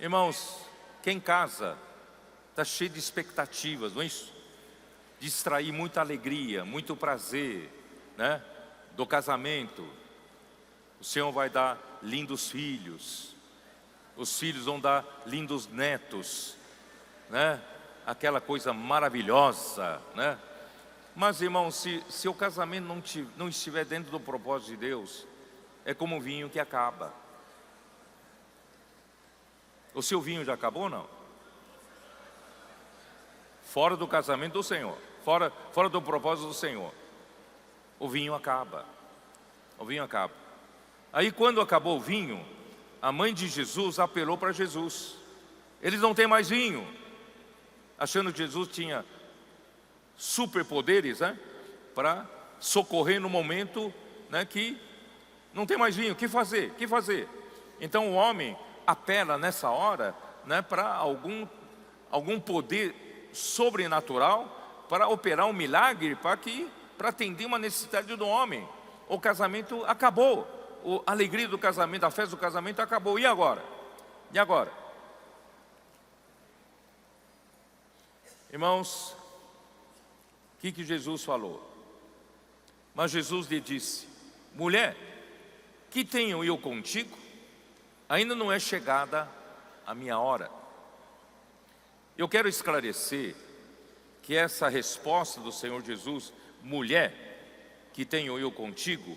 Irmãos, quem casa está cheio de expectativas, não é isso? De extrair muita alegria, muito prazer, né, do casamento. O Senhor vai dar lindos filhos, os filhos vão dar lindos netos, né? Aquela coisa maravilhosa, né? Mas, irmão, se o casamento não estiver dentro do propósito de Deus, é como um vinho que acaba. O seu vinho já acabou ou não? Fora do casamento do Senhor, fora do propósito do Senhor, o vinho acaba. O vinho acaba. Aí, quando acabou o vinho, a mãe de Jesus apelou para Jesus. Eles não têm mais vinho, achando que Jesus tinha superpoderes, né, para socorrer no momento, né, que não tem mais vinho. O que fazer? O que fazer? Então o homem apela nessa hora, né, para algum poder sobrenatural para operar um milagre, para atender uma necessidade do homem. O casamento acabou, a alegria do casamento, a festa do casamento acabou. E agora? E agora? Irmãos, o que Jesus falou? Mas Jesus lhe disse: mulher, que tenho eu contigo? Ainda não é chegada a minha hora. Eu quero esclarecer que essa resposta do Senhor Jesus, mulher, que tenho eu contigo.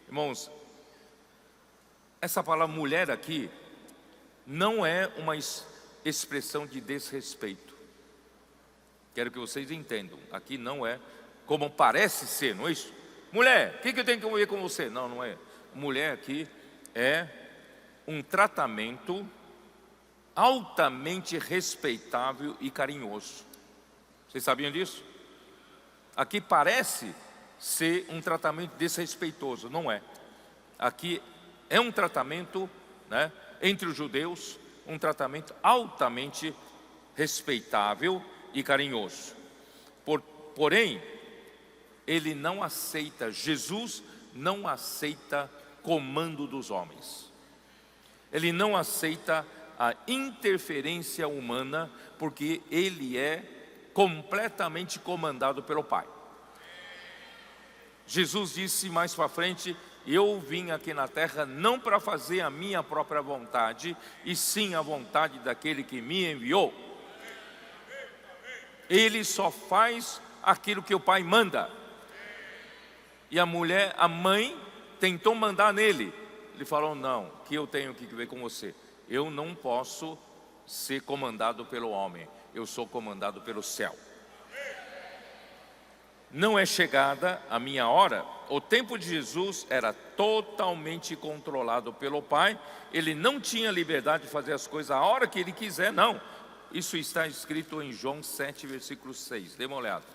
Irmãos, essa palavra mulher aqui não é uma expressão de desrespeito. Quero que vocês entendam, aqui não é como parece ser, não é isso? Mulher, o que eu tenho que ver com você? Não, não é. Mulher aqui é um tratamento altamente respeitável e carinhoso. Vocês sabiam disso? Aqui parece ser um tratamento desrespeitoso, não é. Aqui é um tratamento, né, entre os judeus, um tratamento altamente respeitável e carinhoso. Porém, ele não aceita, Jesus não aceita comando dos homens. Ele não aceita a interferência humana, porque ele é completamente comandado pelo Pai. Jesus disse mais para frente: eu vim aqui na terra não para fazer a minha própria vontade, e sim a vontade daquele que me enviou. Ele só faz aquilo que o Pai manda. E a mulher, a mãe, tentou mandar nele. Ele falou: não, que eu tenho que ver com você. Eu não posso ser comandado pelo homem, eu sou comandado pelo céu. Não é chegada a minha hora. O tempo de Jesus era totalmente controlado pelo Pai. Ele não tinha liberdade de fazer as coisas a hora que ele quiser, não. Isso está escrito em João 7, versículo 6. Dê uma olhada.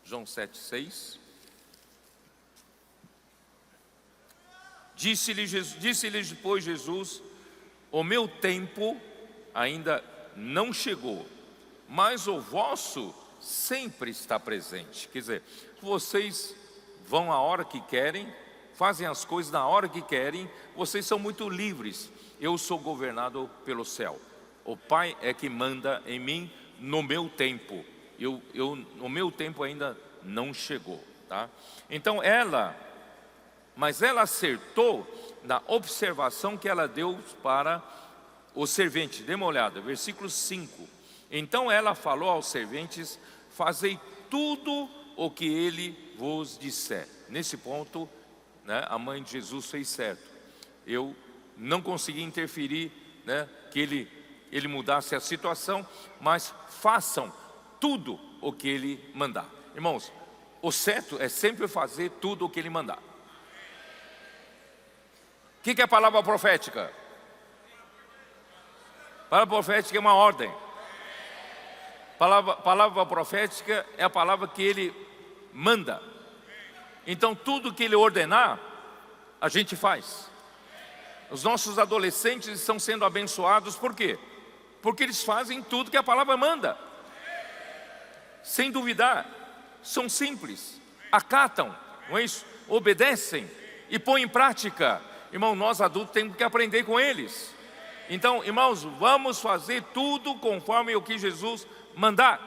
João 7, 6. Disse-lhe depois Jesus: o meu tempo ainda não chegou, mas o vosso sempre está presente. Quer dizer, vocês vão a hora que querem, fazem as coisas na hora que querem, vocês são muito livres. Eu sou governado pelo céu. O Pai é que manda em mim no meu tempo. O meu tempo ainda não chegou, tá? Então ela acertou na observação que ela deu para o servente. Dê uma olhada, versículo 5. Então ela falou aos serventes: fazei tudo o que ele vos disser. Nesse ponto, né, a mãe de Jesus fez certo. Eu não consegui interferir, né, que ele mudasse a situação, mas façam tudo o que ele mandar. Irmãos, o certo é sempre fazer tudo o que ele mandar. O que é a palavra profética? A palavra profética é uma ordem. Palavra profética é a palavra que ele manda. Então tudo que ele ordenar, a gente faz. Os nossos adolescentes estão sendo abençoados, por quê? Porque eles fazem tudo que a palavra manda, sem duvidar. São simples, acatam, não é isso? Obedecem e põem em prática. Irmão, nós adultos temos que aprender com eles. Então, irmãos, vamos fazer tudo conforme o que Jesus mandar.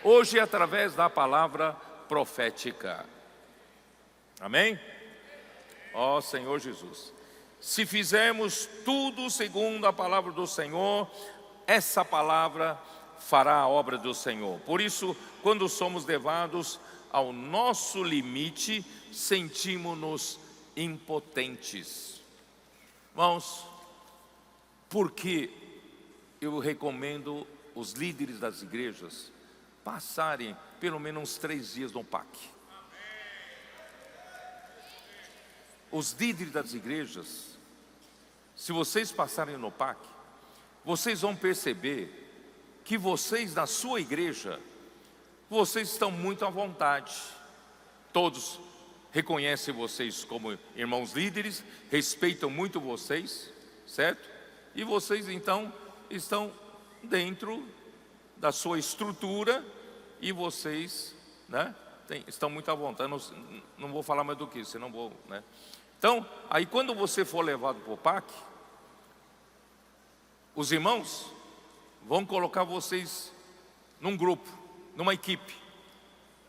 Hoje, através da palavra profética. Amém? Ó Senhor Jesus. Se fizermos tudo segundo a palavra do Senhor, essa palavra fará a obra do Senhor. Por isso, quando somos levados ao nosso limite, sentimos-nos impotentes. Irmãos, porque eu recomendo os líderes das igrejas passarem pelo menos uns 3 dias no PAC. Os líderes das igrejas, se vocês passarem no PAC, vocês vão perceber que vocês na sua igreja, vocês estão muito à vontade. Todos reconhecem vocês como irmãos líderes, respeitam muito vocês, certo? E vocês então estão dentro da sua estrutura e vocês, né, estão muito à vontade. Não vou falar mais do que isso, senão vou, né? Então, aí quando você for levado para o PAC, os irmãos vão colocar vocês num grupo, numa equipe.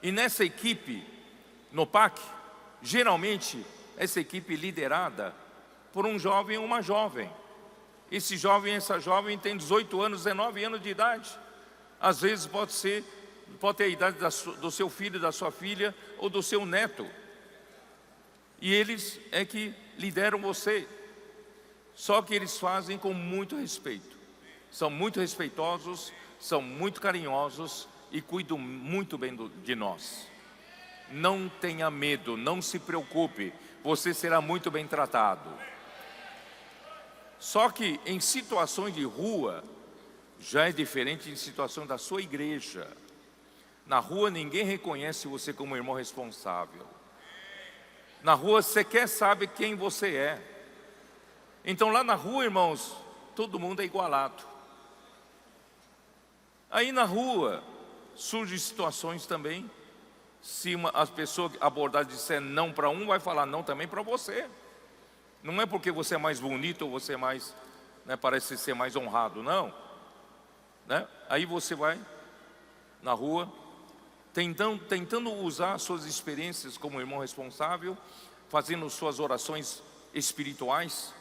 E nessa equipe, no PAC, geralmente essa equipe é liderada por um jovem ou uma jovem. Esse jovem, essa jovem tem 18 anos, 19 anos de idade. Às vezes pode ser pode ter a idade do seu filho, da sua filha ou do seu neto. E eles é que lideram você. Só que eles fazem com muito respeito. São muito respeitosos, são muito carinhosos e cuidam muito bem de nós. Não tenha medo, não se preocupe, você será muito bem tratado. Só que em situações de rua, já é diferente em situação da sua igreja. Na rua ninguém reconhece você como irmão responsável. Na rua sequer sabe quem você é. Então lá na rua, irmãos, todo mundo é igualado. Aí na rua surgem situações também. Se as pessoas abordar e disser não para um, vai falar não também para você. Não é porque você é mais bonito ou você é mais, parece ser mais honrado, não. Aí você vai na rua tentando usar suas experiências como irmão responsável, fazendo suas orações espirituais,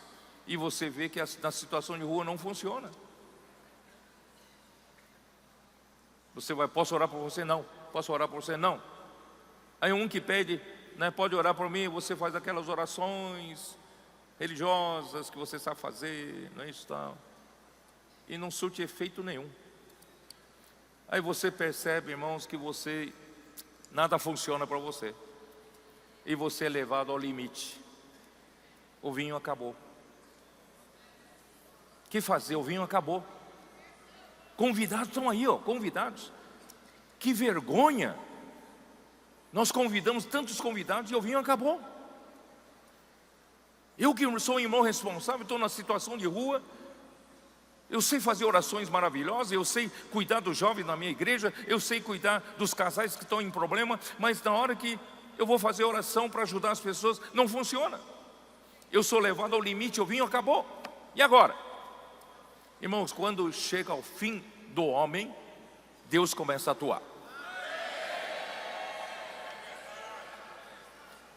e você vê que na situação de rua não funciona. Você vai, posso orar por você? Não. Posso orar por você? Não. Aí um que pede, pode orar por mim, você faz aquelas orações religiosas que você sabe fazer, não é isso tal, e não surte efeito nenhum. Aí você percebe, irmãos, que nada funciona para você, e você é levado ao limite. O vinho acabou. O que fazer? O vinho acabou. Convidados estão aí, convidados. Que vergonha! Nós convidamos tantos convidados e o vinho acabou. Eu que sou um irmão responsável, estou na situação de rua. Eu sei fazer orações maravilhosas, eu sei cuidar dos jovens na minha igreja, eu sei cuidar dos casais que estão em problema, mas na hora que eu vou fazer oração para ajudar as pessoas, não funciona. Eu sou levado ao limite, o vinho acabou. E agora? Irmãos, quando chega ao fim do homem, Deus começa a atuar.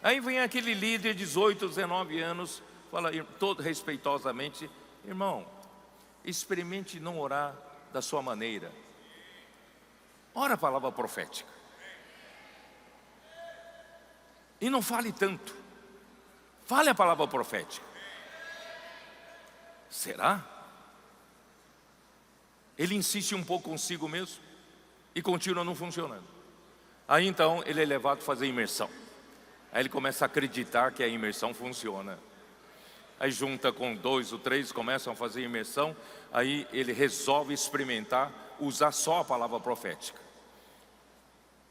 Aí vem aquele líder de 18, 19 anos, fala todo respeitosamente: irmão, experimente não orar da sua maneira. Ora a palavra profética. E não fale tanto. Fale a palavra profética. Será? Ele insiste um pouco consigo mesmo e continua não funcionando. Aí então ele é levado a fazer imersão. Aí ele começa a acreditar que a imersão funciona. Aí junta com 2 ou 3, começam a fazer imersão. Aí ele resolve experimentar, usar só a palavra profética.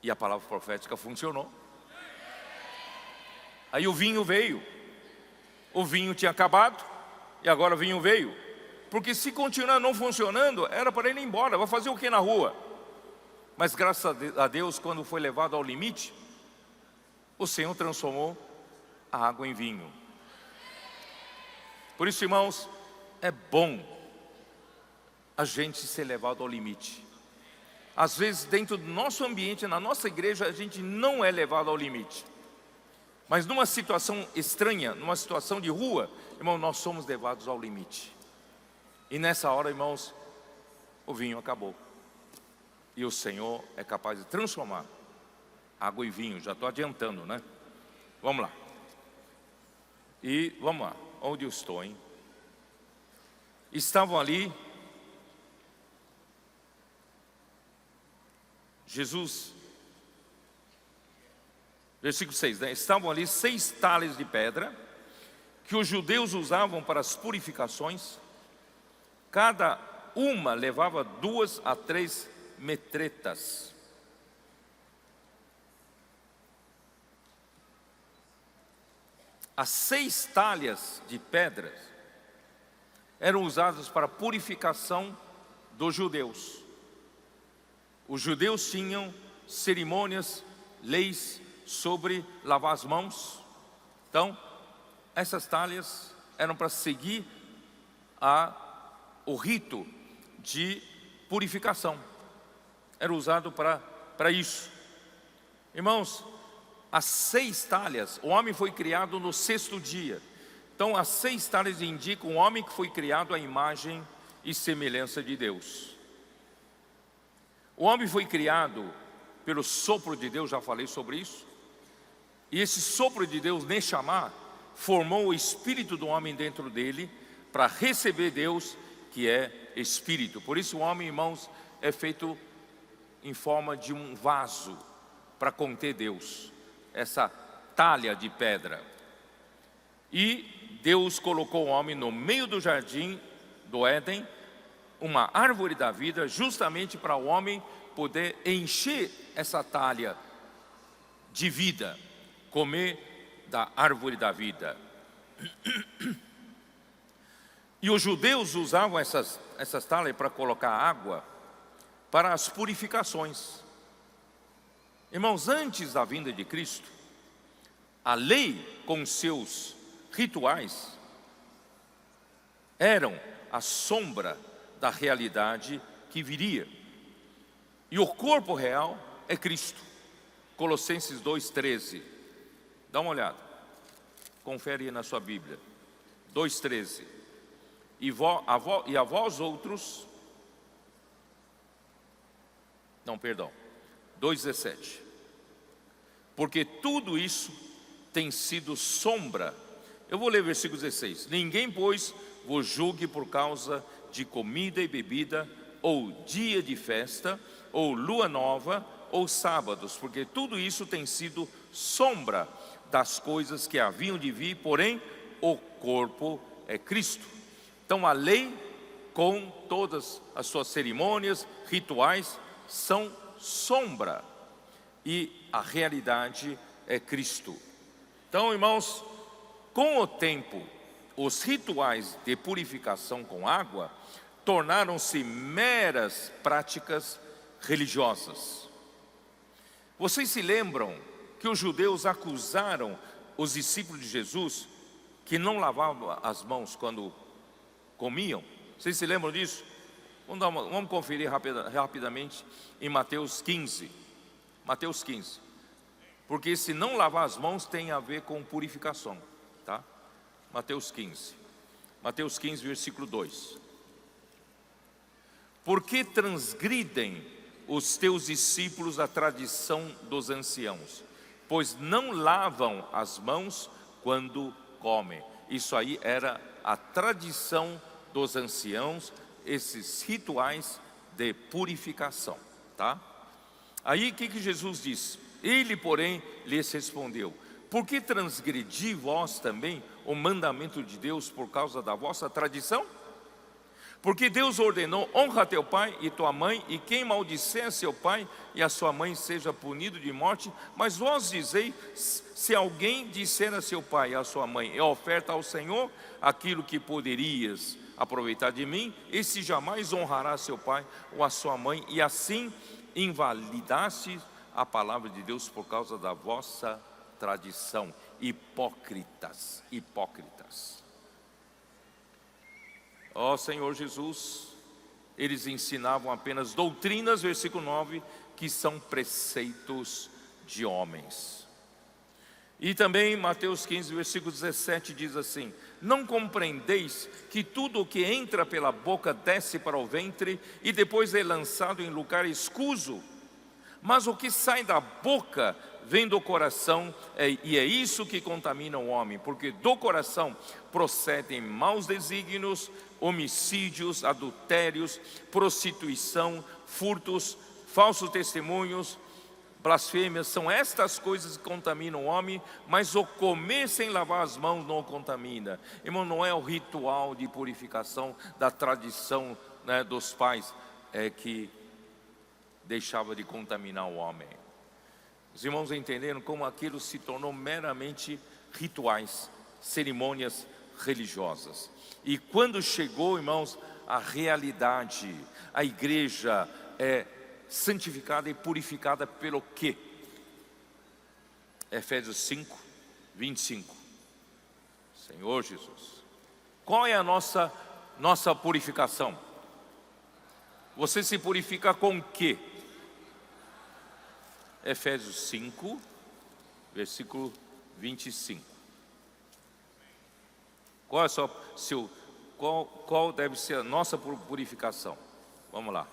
E a palavra profética funcionou. Aí o vinho veio. O vinho tinha acabado e agora o vinho veio. Porque se continuar não funcionando, era para ele ir embora. Vai fazer o que na rua? Mas graças a Deus, quando foi levado ao limite, o Senhor transformou a água em vinho. Por isso, irmãos, é bom a gente ser levado ao limite. Às vezes dentro do nosso ambiente, na nossa igreja, a gente não é levado ao limite. Mas numa situação estranha, numa situação de rua, irmão, nós somos levados ao limite. E nessa hora, irmãos, o vinho acabou. E o Senhor é capaz de transformar água e vinho. Já estou adiantando, né? Vamos lá. E vamos lá. Onde eu estou, hein? Estavam ali Jesus, versículo 6, né? Estavam ali 6 talhas de pedra que os judeus usavam para as purificações. Cada uma levava 2 a 3 metretas. As 6 talhas de pedras eram usadas para a purificação dos judeus. Os judeus tinham cerimônias, leis sobre lavar as mãos. Então, essas talhas eram para seguir o rito de purificação. Era usado para isso. Irmãos, as 6 talhas, o homem foi criado no 6º dia. Então as 6 talhas indicam o homem que foi criado à imagem e semelhança de Deus. O homem foi criado pelo sopro de Deus, já falei sobre isso. E esse sopro de Deus, Neshama, formou o espírito do homem dentro dele para receber Deus, que é espírito. Por isso o homem, irmãos, é feito em forma de um vaso para conter Deus, essa talha de pedra. E Deus colocou o homem no meio do jardim do Éden, uma árvore da vida, justamente para o homem poder encher essa talha de vida, comer da árvore da vida. E os judeus usavam essas talhas para colocar água para as purificações. Irmãos, antes da vinda de Cristo, a lei com seus rituais eram a sombra da realidade que viria. E o corpo real é Cristo. Colossenses 2,13. Dá uma olhada. Confere aí na sua Bíblia. 2,13. E a vós outros... Não, perdão. 2,17. Porque tudo isso tem sido sombra. Eu vou ler o versículo 16. Ninguém, pois, vos julgue por causa de comida e bebida, ou dia de festa, ou lua nova, ou sábados, porque tudo isso tem sido sombra das coisas que haviam de vir, porém o corpo é Cristo. Então a lei, com todas as suas cerimônias, rituais, são sombra, e a realidade é Cristo. Então, irmãos, com o tempo, os rituais de purificação com água tornaram-se meras práticas religiosas. Vocês se lembram que os judeus acusaram os discípulos de Jesus que não lavavam as mãos quando comiam? Vocês se lembram disso? Vamos conferir rapidamente em Mateus 15. Mateus 15. Porque se não lavar as mãos tem a ver com purificação, tá? Mateus 15. Mateus 15, versículo 2. Por que transgridem os teus discípulos a tradição dos anciãos? Pois não lavam as mãos quando comem. Isso aí era a tradição dos anciãos, esses rituais de purificação, tá? Aí o que Jesus disse? Ele, porém, lhes respondeu: por que transgredi vós também o mandamento de Deus por causa da vossa tradição? Porque Deus ordenou: honra teu pai e tua mãe, e quem maldisser a seu pai e a sua mãe seja punido de morte. Mas vós dizeis: se alguém disser a seu pai e a sua mãe, oferta ao Senhor aquilo que poderias aproveitar de mim, esse jamais honrará seu pai ou a sua mãe, e assim invalidaste a palavra de Deus por causa da vossa tradição. Hipócritas, hipócritas. Ó Senhor Jesus, eles ensinavam apenas doutrinas, versículo 9, que são preceitos de homens. E também Mateus 15, versículo 17 diz assim: não compreendeis que tudo o que entra pela boca desce para o ventre e depois é lançado em lugar escuso? Mas o que sai da boca vem do coração, e é isso que contamina o homem, porque do coração procedem maus desígnios, homicídios, adultérios, prostituição, furtos, falsos testemunhos, blasfêmias. São estas coisas que contaminam o homem, mas o comer sem lavar as mãos não o contamina. Irmão, não é o ritual de purificação da tradição, né, dos pais que deixava de contaminar o homem. Os irmãos entenderam como aquilo se tornou meramente rituais, cerimônias religiosas. E quando chegou, irmãos, a realidade, a igreja é santificada e purificada pelo quê? Efésios 5, 25. Senhor Jesus, qual é a nossa purificação? Você se purifica com o quê? Efésios 5, versículo 25. Qual deve ser a nossa purificação? Vamos lá.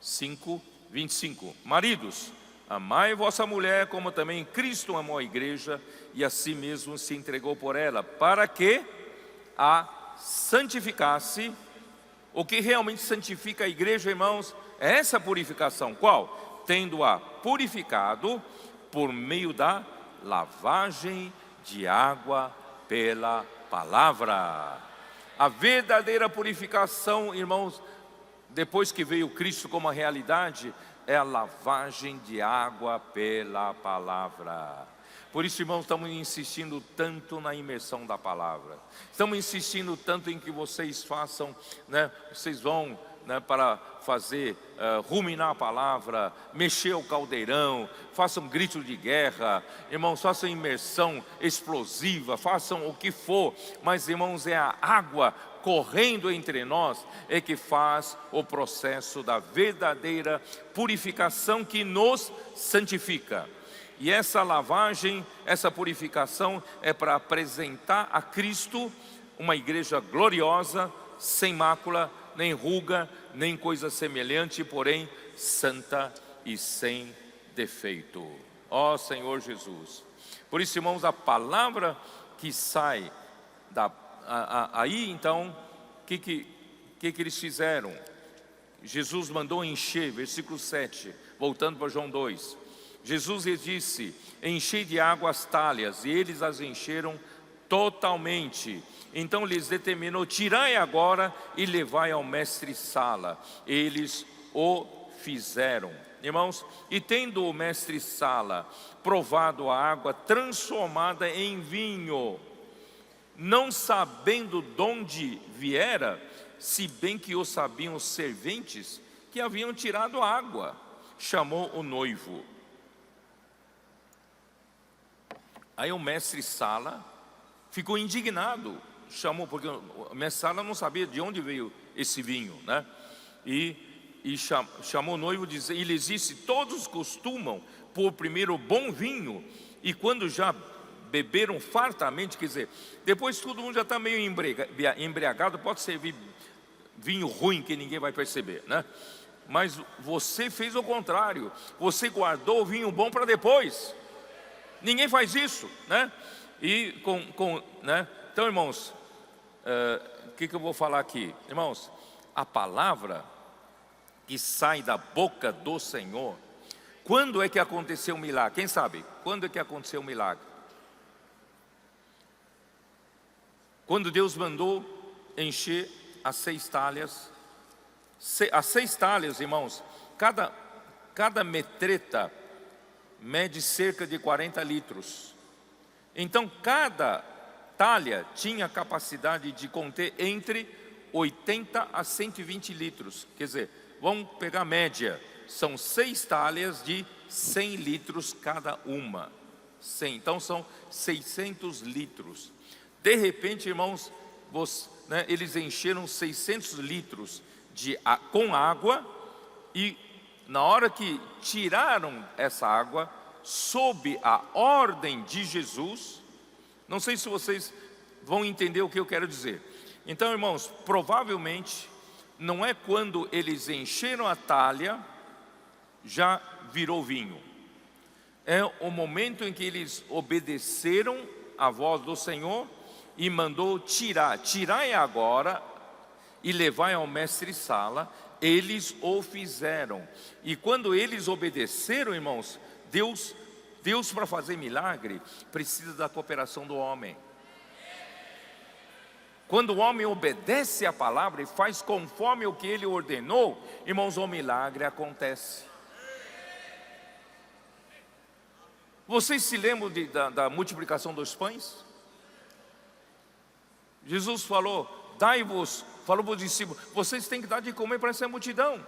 5, 25. Maridos, Amai vossa mulher, como também Cristo amou a igreja e a si mesmo se entregou por ela, para que a santificasse. O que realmente santifica a igreja, irmãos, é essa purificação. Qual? Tendo-a purificado por meio da lavagem de água pela palavra. A verdadeira purificação, irmãos, depois que veio Cristo como a realidade, é a lavagem de água pela palavra. Por isso, irmãos, estamos insistindo tanto na imersão da palavra. Estamos insistindo tanto em que vocês façam, vocês vão para fazer, ruminar a palavra, mexer o caldeirão, façam grito de guerra, irmãos, façam imersão explosiva, façam o que for. Mas, irmãos, é a água correndo entre nós é que faz o processo da verdadeira purificação que nos santifica. E essa lavagem, essa purificação é para apresentar a Cristo uma igreja gloriosa, sem mácula, nem ruga, nem coisa semelhante, porém santa e sem defeito. Ó Senhor Jesus. Por isso, irmãos, a palavra que sai aí, então, o que eles fizeram? Jesus mandou encher, versículo 7, voltando para João 2. Jesus lhes disse: enchei de água as talhas, e eles as encheram totalmente. Então lhes determinou: tirai agora e levai ao mestre-sala. Eles o fizeram. Irmãos, e tendo o mestre-sala provado a água transformada em vinho, não sabendo de onde viera, se bem que o sabiam os serventes que haviam tirado a água, chamou o noivo. Aí o mestre-sala ficou indignado, chamou, porque o mestre-sala não sabia de onde veio esse vinho, E chamou o noivo e lhes disse: todos costumam pôr primeiro o bom vinho, e quando já beberam fartamente, quer dizer, depois todo mundo já está meio embriagado, pode servir vinho ruim que ninguém vai perceber, Mas você fez o contrário, você guardou o vinho bom para depois. Ninguém faz isso, E então, irmãos, o que eu vou falar aqui? Irmãos, a palavra que sai da boca do Senhor, quando é que aconteceu o milagre? Quem sabe? Quando é que aconteceu o milagre? Quando Deus mandou encher as 6 talhas. As 6 talhas, irmãos, cada metreta mede cerca de 40 litros. Então cada talha tinha capacidade de conter entre 80 a 120 litros. Quer dizer, vamos pegar a média, são 6 talhas de 100 litros cada uma. 100, então são 600 litros. De repente, irmãos, eles encheram 600 litros com água, e na hora que tiraram essa água, sob a ordem de Jesus, não sei se vocês vão entender o que eu quero dizer. Então, irmãos, provavelmente não é quando eles encheram a talha já virou vinho. É o momento em que eles obedeceram à voz do Senhor e mandou tirai agora e levai ao mestre-sala. Eles o fizeram. E quando eles obedeceram, irmãos, Deus para fazer milagre precisa da cooperação do homem. Quando o homem obedece a palavra e faz conforme o que ele ordenou, irmãos, o milagre acontece. Vocês se lembram da multiplicação dos pães? Jesus falou: falou para os discípulos: vocês têm que dar de comer para essa multidão.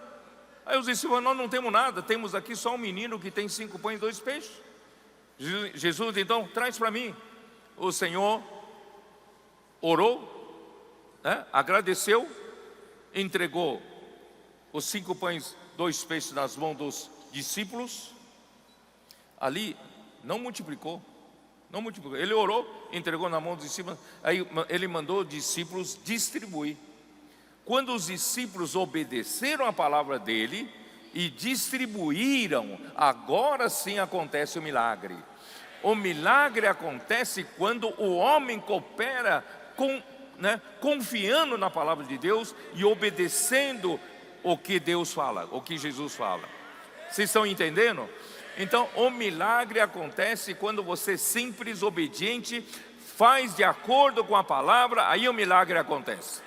Aí os discípulos: nós não temos nada, temos aqui só um menino que tem 5 pães e 2 peixes. Jesus então: traz para mim. O Senhor orou, agradeceu, entregou os 5 pães, 2 peixes nas mãos dos discípulos. Ali não multiplicou. Ele orou, entregou na mão dos discípulos. Aí ele mandou os discípulos distribuir. Quando os discípulos obedeceram a palavra dele e distribuíram, agora sim acontece o milagre. O milagre acontece quando o homem coopera confiando na palavra de Deus e obedecendo o que Deus fala, o que Jesus fala. Vocês estão entendendo? Então o milagre acontece quando você simples, obediente, faz de acordo com a palavra, aí o milagre acontece.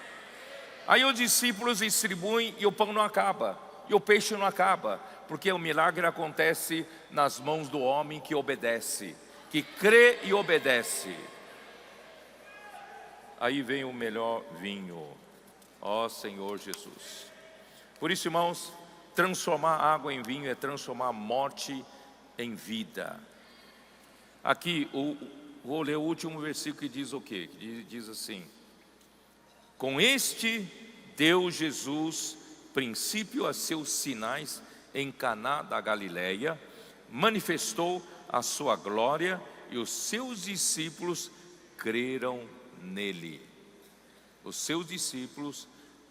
Aí os discípulos distribuem e o pão não acaba, e o peixe não acaba, porque o milagre acontece nas mãos do homem que obedece, que crê e obedece. Aí vem o melhor vinho, ó Senhor Jesus. Por isso, irmãos, transformar água em vinho é transformar a morte em vida. Aqui, vou ler o último versículo que diz o quê? Diz assim: com este deu Jesus princípio a seus sinais em Caná da Galileia, manifestou a sua glória e os seus discípulos creram nele. Os seus discípulos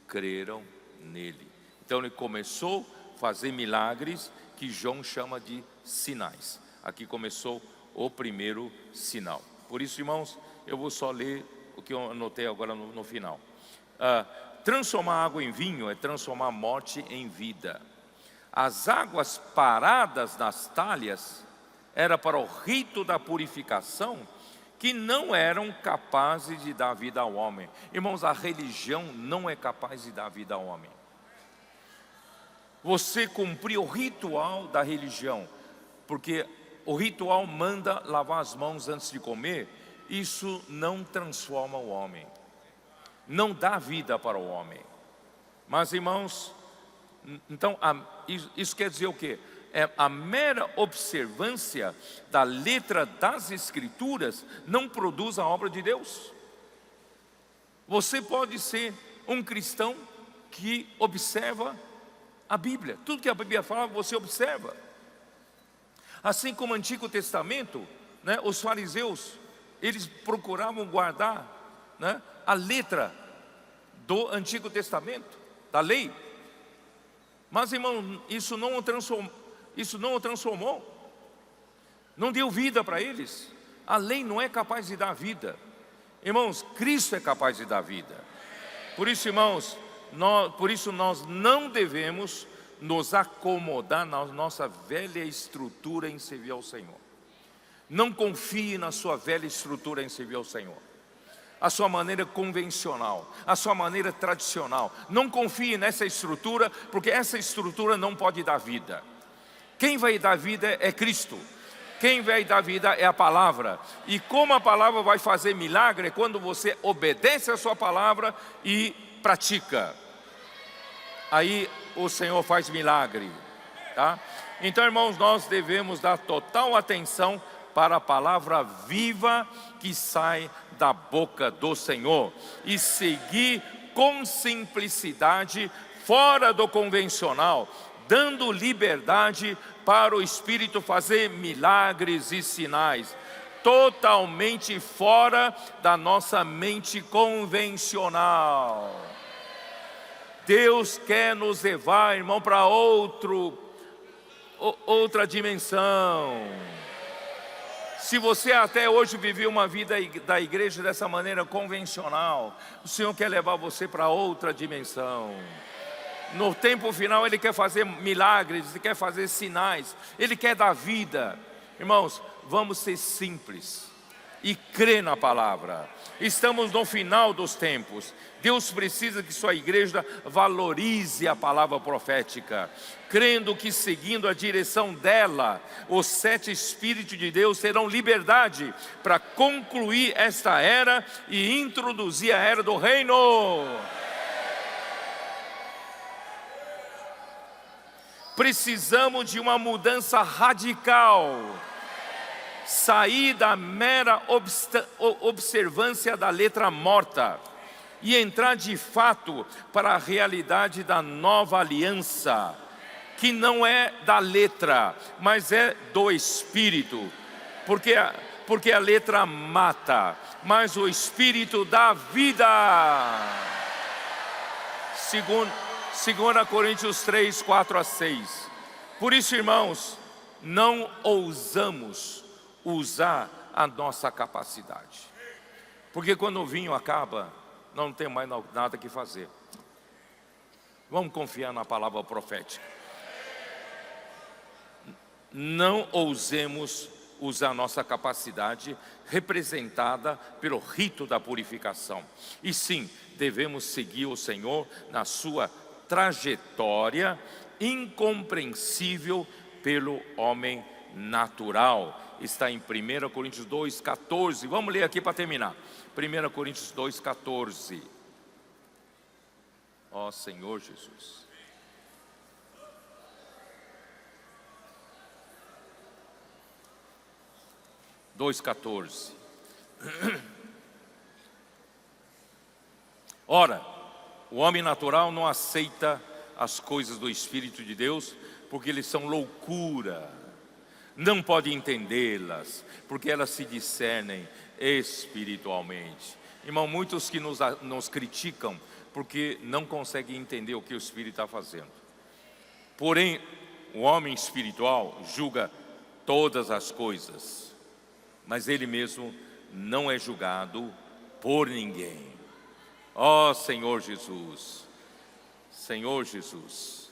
creram nele. Então ele começou a fazer milagres que João chama de sinais. Aqui começou o primeiro sinal. Por isso, irmãos, eu vou só ler o que eu anotei agora no final. Transformar água em vinho é transformar a morte em vida. As águas paradas nas talhas era para o rito da purificação, que não eram capazes de dar vida ao homem. Irmãos, a religião não é capaz de dar vida ao homem. Você cumprir o ritual da religião, porque o ritual manda lavar as mãos antes de comer, isso não transforma o homem, não dá vida para o homem. Mas, irmãos, então isso quer dizer o quê? É a mera observância da letra das Escrituras não produz a obra de Deus. Você pode ser um cristão que observa a Bíblia, tudo que a Bíblia fala você observa. Assim como no Antigo Testamento, os fariseus, eles procuravam guardar a letra do Antigo Testamento, da lei. Mas, irmão, isso não o transformou, não deu vida para eles. A lei não é capaz de dar vida. Irmãos, Cristo é capaz de dar vida. Por isso, irmãos, nós não devemos nos acomodar na nossa velha estrutura em servir ao Senhor. Não confie na sua velha estrutura em servir ao Senhor, a sua maneira convencional, a sua maneira tradicional. Não confie nessa estrutura, porque essa estrutura não pode dar vida. Quem vai dar vida é Cristo. Quem vai dar vida é a palavra. E como a palavra vai fazer milagre é quando você obedece a sua palavra e pratica. Aí o Senhor faz milagre, tá? Então, irmãos, nós devemos dar total atenção para a palavra viva que sai da boca do Senhor e seguir com simplicidade, fora do convencional, dando liberdade para o Espírito fazer milagres e sinais, totalmente fora da nossa mente convencional. Deus quer nos levar, irmão, para outra dimensão. Se você até hoje viveu uma vida da igreja dessa maneira convencional, o Senhor quer levar você para outra dimensão. No tempo final Ele quer fazer milagres, Ele quer fazer sinais, Ele quer dar vida. Irmãos, vamos ser simples e crer na palavra. Estamos no final dos tempos. Deus precisa que sua igreja valorize a palavra profética, crendo que seguindo a direção dela, os 7 Espíritos de Deus terão liberdade para concluir esta era e introduzir a era do reino. Precisamos de uma mudança radical, sair da mera observância da letra morta e entrar de fato para a realidade da nova aliança, que não é da letra, mas é do Espírito, porque a letra mata, mas o Espírito dá vida. 2 Coríntios 3, 4 a 6. Por isso, irmãos, não ousamos usar a nossa capacidade. Porque quando o vinho acaba, não tem mais nada que fazer. Vamos confiar na palavra profética. Não ousemos usar a nossa capacidade representada pelo rito da purificação. E sim, devemos seguir o Senhor na sua trajetória incompreensível pelo homem natural. Está em 1 Coríntios 2, 14. Vamos ler aqui para terminar. 1 Coríntios 2, 14. Ó Senhor Jesus. Dois 14. Ora, o homem natural não aceita as coisas do Espírito de Deus, porque eles são loucura. Não pode entendê-las, porque elas se discernem espiritualmente. Irmão, muitos que nos criticam, porque não conseguem entender o que o Espírito está fazendo. Porém, o homem espiritual julga todas as coisas, mas ele mesmo não é julgado por ninguém. Ó Senhor Jesus, Senhor Jesus.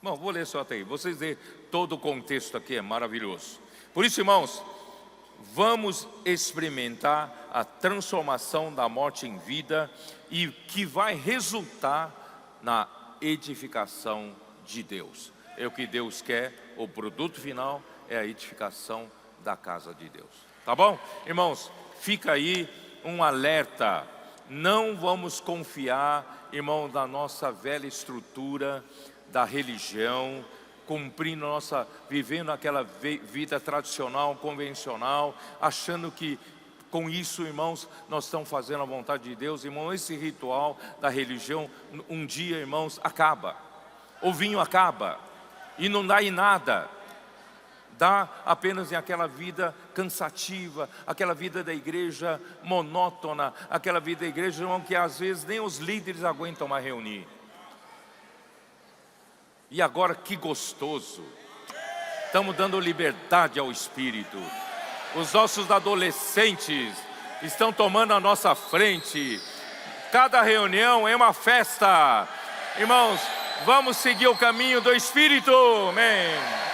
Bom, vou ler só até aí. Vocês veem, todo o contexto aqui é maravilhoso. Por isso, irmãos, vamos experimentar a transformação da morte em vida e que vai resultar na edificação de Deus. É o que Deus quer, o produto final é a edificação da casa de Deus. Tá bom? Irmãos, fica aí um alerta. Não vamos confiar, irmão, na nossa velha estrutura da religião, vivendo aquela vida tradicional, convencional, achando que com isso, irmãos, nós estamos fazendo a vontade de Deus. Irmão, esse ritual da religião, um dia, irmãos, acaba. O vinho acaba e não dá em nada. Dá apenas em aquela vida cansativa, aquela vida da igreja monótona, aquela vida da igreja, irmão, que às vezes nem os líderes aguentam mais reunir. E agora que gostoso, estamos dando liberdade ao Espírito. Os nossos adolescentes estão tomando a nossa frente. Cada reunião é uma festa. Irmãos, vamos seguir o caminho do Espírito. Amém.